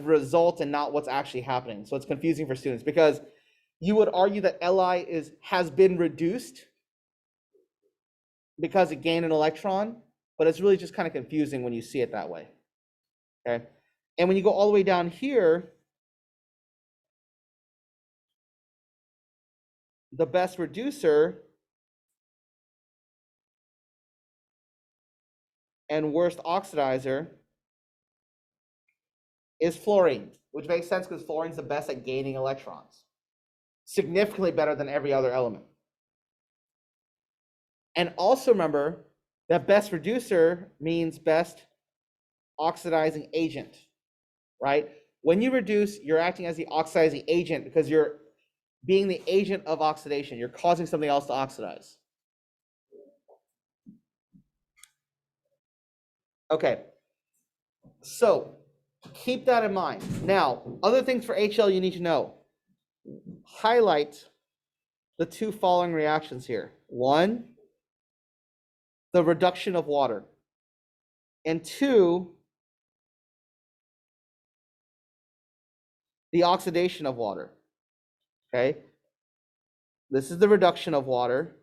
result and not what's actually happening. So it's confusing for students because you would argue that Li has been reduced because it gained an electron, but it's really just kind of confusing when you see it that way. Okay, and when you go all the way down here, the best reducer and worst oxidizer is fluorine, which makes sense because fluorine's the best at gaining electrons, significantly better than every other element. And also remember that best reducer means best oxidizing agent, right? When you reduce, you're acting as the oxidizing agent because you're being the agent of oxidation. You're causing something else to oxidize. Okay, so keep that in mind. Now, other things for HL you need to know. Highlight the two following reactions here. One, the reduction of water. And two, the oxidation of water. Okay, this is the reduction of water.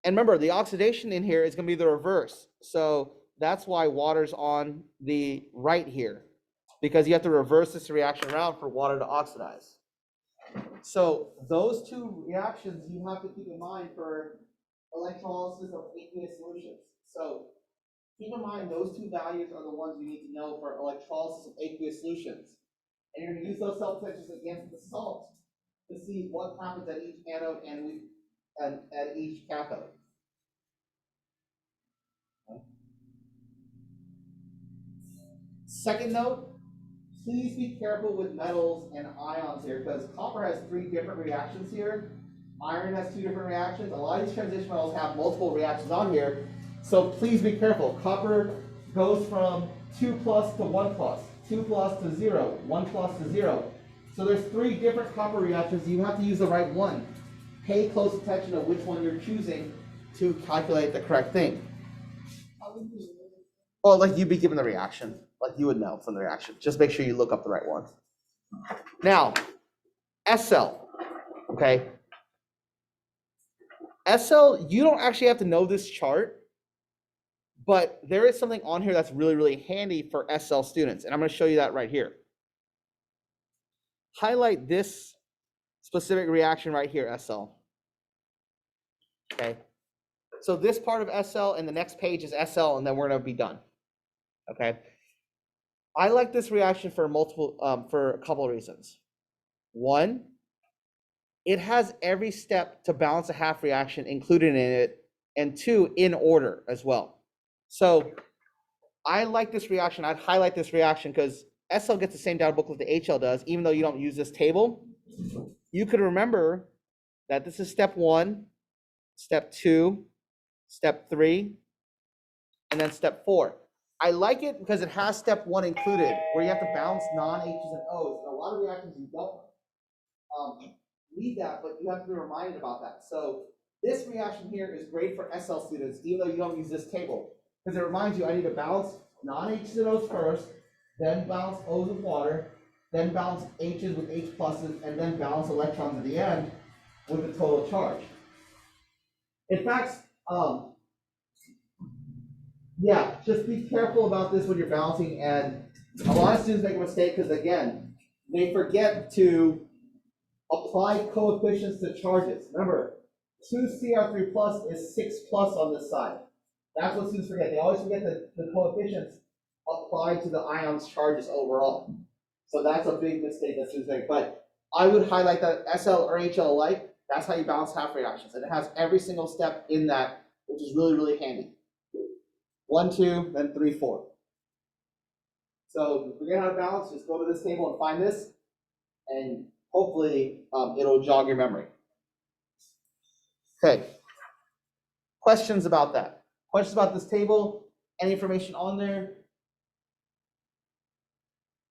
And remember, the oxidation in here is going to be the reverse. So that's why water's on the right here, because you have to reverse this reaction around for water to oxidize. So those two reactions you have to keep in mind for electrolysis of aqueous solutions. So keep in mind those two values are the ones you need to know for electrolysis of aqueous solutions. And you're going to use those cell potentials against the salt to see what happens at each anode and at each cathode. Second note, please be careful with metals and ions here because copper has 3 different reactions here. Iron has 2 different reactions. A lot of these transition metals have multiple reactions on here. So please be careful. Copper goes from 2 plus to 1 plus, 2 plus to 0, 1 plus to 0. So there's 3 different copper reactions. You have to use the right one. Pay close attention to which one you're choosing to calculate the correct thing. Well, like you'd be given the reaction. Like you would know from the reaction. Just make sure you look up the right one. Now, SL, okay? SL, you don't actually have to know this chart, but there is something on here that's really, really handy for SL students, and I'm going to show you that right here. Highlight this specific reaction right here, SL. Okay? So this part of SL and the next page is SL, and then we're going to be done. Okay? I like this reaction for a couple of reasons. One, it has every step to balance a half reaction included in it, and 2, in order as well. So I like this reaction. I'd highlight this reaction because SL gets the same data booklet that HL does, even though you don't use this table. You could remember that this is step 1, step 2, step 3, and then step 4. I like it because it has step 1 included, where you have to balance non-H's and O's. And a lot of reactions you don't need that, but you have to be reminded about that. So this reaction here is great for SL students, even though you don't use this table, because it reminds you I need to balance non-H's and O's first, then balance O's with water, then balance H's with H pluses, and then balance electrons at the end with the total charge. In fact, yeah, just be careful about this when you're balancing, and a lot of students make a mistake because, again, they forget to apply coefficients to charges. Remember, 2Cr3 plus is 6 plus on this side. That's what students forget. They always forget the coefficients applied to the ion's charges overall. So that's a big mistake that students make. But I would highlight that SL or HL alike, that's how you balance half reactions. And it has every single step in that, which is really, really handy. 1, 2, then 3, 4. So if you forget how to balance, just go to this table and find this, and hopefully it'll jog your memory. Okay. Questions about that? Questions about this table? Any information on there?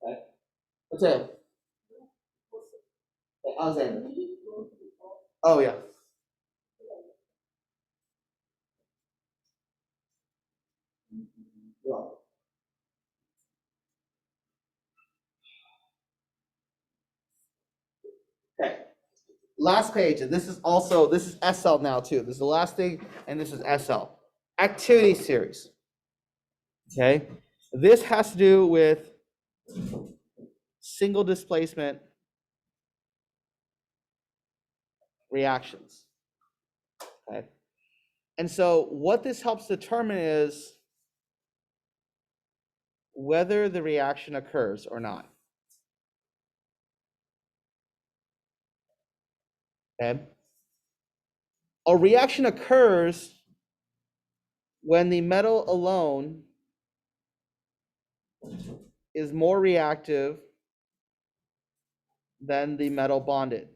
Okay. Mateo. Okay, Alexander. Oh yeah. Okay. Last page, and this is SL now too. This is the last thing, and this is SL. Activity series. Okay. This has to do with single displacement reactions. Okay. And so what this helps determine is whether the reaction occurs or not. Okay. A reaction occurs when the metal alone is more reactive than the metal bonded.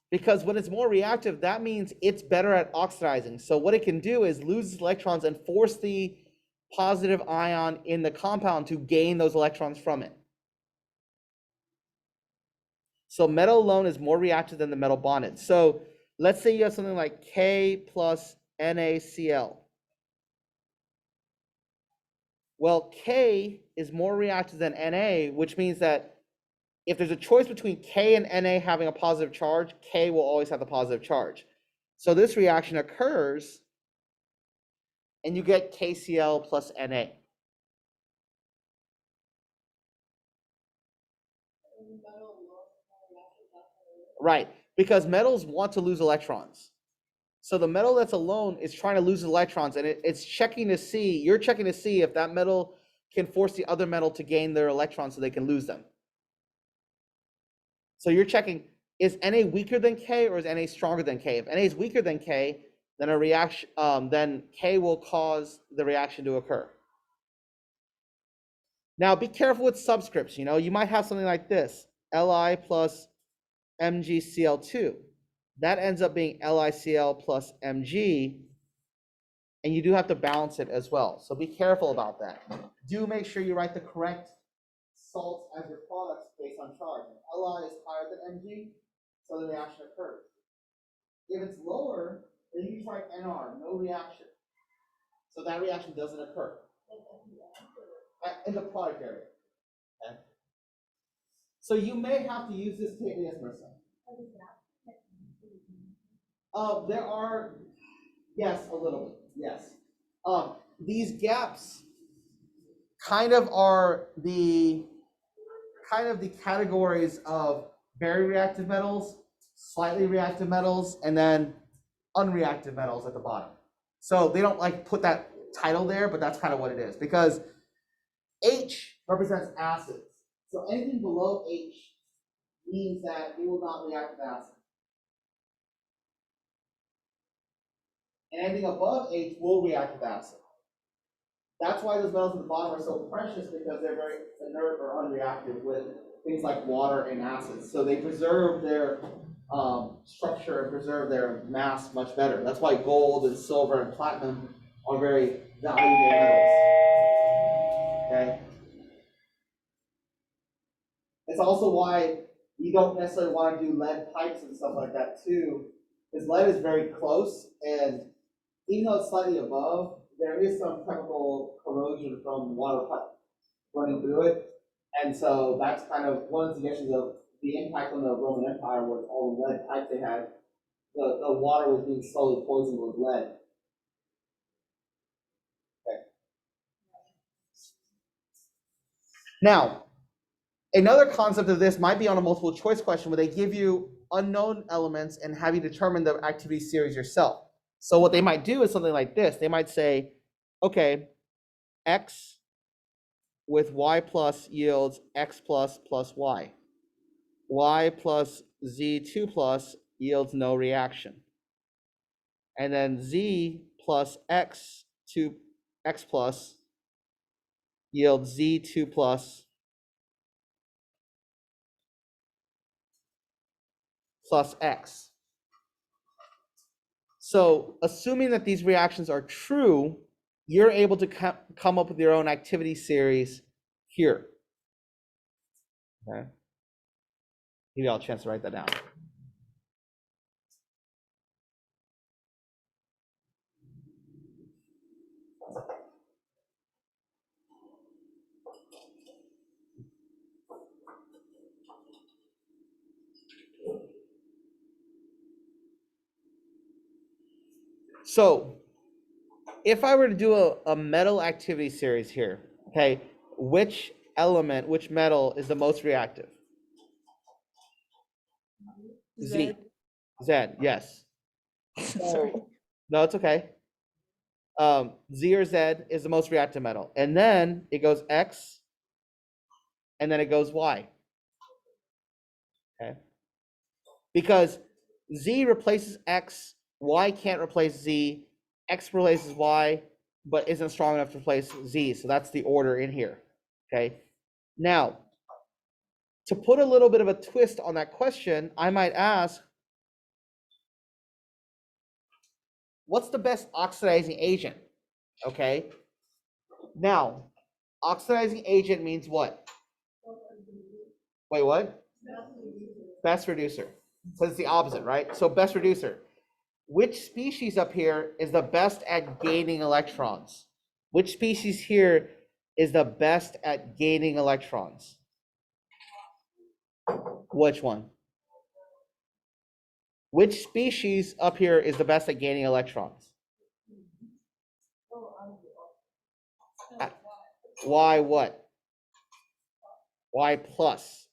Because when it's more reactive, that means it's better at oxidizing. So what it can do is lose electrons and force the positive ion in the compound to gain those electrons from it. So metal alone is more reactive than the metal bonded. So let's say you have something like K plus NaCl. Well, K is more reactive than Na, which means that if there's a choice between K and Na having a positive charge, K will always have the positive charge. So this reaction occurs, and you get KCl plus Na. Right, because metals want to lose electrons. So the metal that's alone is trying to lose electrons, and it's checking to see, you're checking to see if that metal can force the other metal to gain their electrons so they can lose them. So you're checking, is Na weaker than K or is Na stronger than K? If Na is weaker than K, then a reaction, then K will cause the reaction to occur. Now be careful with subscripts. You know, you might have something like this: Li plus MgCl2. That ends up being LiCl plus Mg, and you do have to balance it as well. So be careful about that. Do make sure you write the correct salts as your products based on charge. If Li is higher than Mg, so the reaction occurs. If it's lower, then you try Nr, no reaction. So that reaction doesn't occur in the product area. Okay? So you may have to use this table, yes, Marissa. There are, yes, a little bit, yes. These gaps kind of are the categories of very reactive metals, slightly reactive metals, and then unreactive metals at the bottom. So they don't like put that title there, but that's kind of what it is, because H represents acids. So anything below H means that it will not react with acid. And anything above H will react with acid. That's why those metals at the bottom are so precious, because they're very inert or unreactive with things like water and acids. So they preserve their structure and preserve their mass much better. That's why gold and silver and platinum are very valuable metals. Okay. It's also why you don't necessarily want to do lead pipes and stuff like that too, because lead is very close, and even though it's slightly above, there is some chemical corrosion from water pipe running through it, and so that's kind of one of the suggestions of the impact on the Roman Empire was all the lead pipes they had. The water was being slowly poisoned with lead. Okay. Now, another concept of this might be on a multiple choice question where they give you unknown elements and have you determine the activity series yourself. So what they might do is something like this. They might say, okay, X with Y plus yields X plus plus Y. Y plus Z2 plus yields no reaction. And then Z plus X2 X plus yields Z2 plus X. So assuming that these reactions are true, you're able to come up with your own activity series here. Okay. Give you all a chance to write that down. So if I were to do a metal activity series here, okay, which element, which metal is the most reactive? Z. Z, yes. Sorry. No, it's okay. Z or Z is the most reactive metal. And then it goes X, and then it goes Y. Okay. Because Z replaces X, Y can't replace Z, X replaces Y, but isn't strong enough to replace Z. So that's the order in here. Okay. Now, to put a little bit of a twist on that question, I might ask, what's the best oxidizing agent? Okay. Now, oxidizing agent means what? Wait, what? Best reducer. So it's the opposite, right? So best reducer. Which species up here is the best at gaining electrons? Which species here is the best at gaining electrons? Which one? Which species up here is the best at gaining electrons? Y what? Y plus.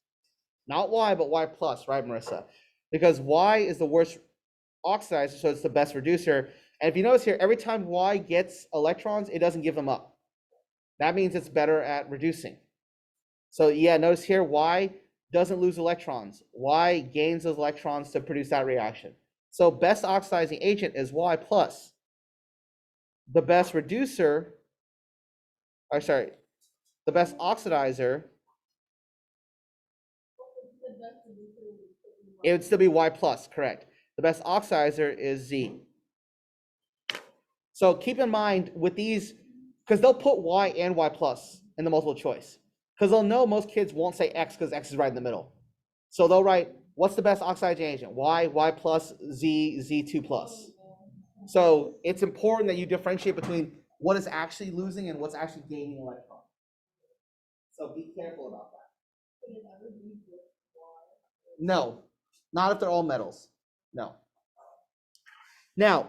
Not Y, but Y plus, right, Marissa? Because Y is the worst oxidizer, so it's the best reducer. And if you notice here, every time Y gets electrons, it doesn't give them up. That means it's better at reducing. So yeah, notice here, Y doesn't lose electrons. Y gains those electrons to produce that reaction. So best oxidizing agent is Y plus. The best reducer, or sorry, the best oxidizer, it would still be Y plus, correct. The best oxidizer is Z. So keep in mind with these, because they'll put Y and Y plus in the multiple choice. Because they'll know most kids won't say X because X is right in the middle. So they'll write, what's the best oxidizing agent? Y, Y plus, Z, Z2 plus. So it's important that you differentiate between what is actually losing and what's actually gaining electrons. So be careful about that. No, not if they're all metals. No. Now,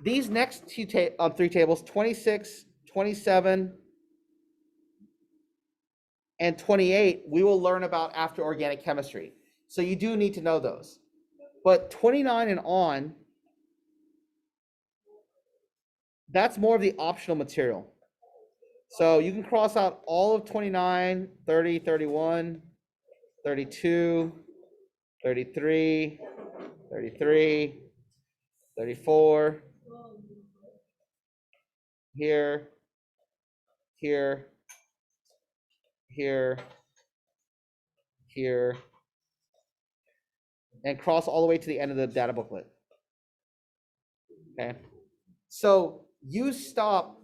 these next three tables, 26, 27, and 28, we will learn about after organic chemistry. So you do need to know those. But 29 and on, that's more of the optional material. So you can cross out all of 29, 30, 31, 32, 33, 33, 34, here, here, here, here, and cross all the way to the end of the data booklet. Okay. So you stop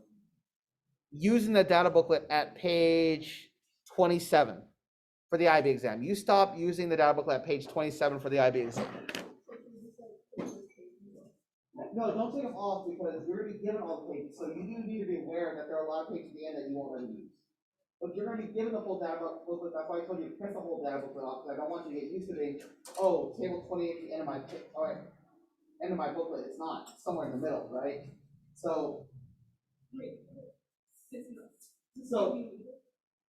using the data booklet at page 27 for the IB exam. You stop using the data booklet at page 27 for the IB exam. No, don't take them off because you're going to be given all the pages. So you do need to be aware that there are a lot of pages at the end that you won't ever use. But you're going to be given the whole data booklet. That's why I told you to print the whole data booklet off, because I don't want you to get used to being, oh, table 28 at the end of my end of my booklet. It's not. It's somewhere in the middle, right? So,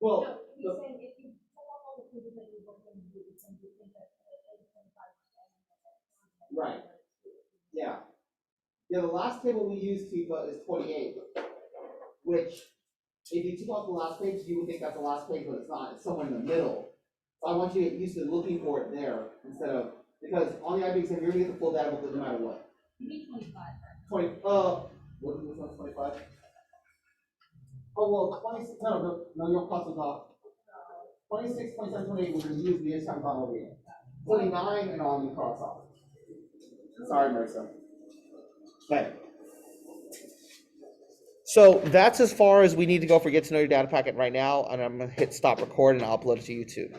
well, No, he's saying if you pull up all the pages that you're working to do, it's going to think that it's 25%. Right. Yeah. Yeah, the last table we used, Tifa, is 28, which, if you took off the last page, you would think that's the last page, but it's not. It's somewhere in the middle. So I want you to get used to looking for it there instead of, because on the IB exam, you're going to get the full data booklet no matter what. You need 25. 20, what is this one, 25? Oh, well, 26, no, you'll cross those off. 26, 27, 28, we're going to use the next time gone over here. 29 and on, you cross off. Sorry, Marissa. Okay. So that's as far as we need to go for Get to Know Your Data Packet right now, and I'm going to hit stop record and I'll upload it to YouTube.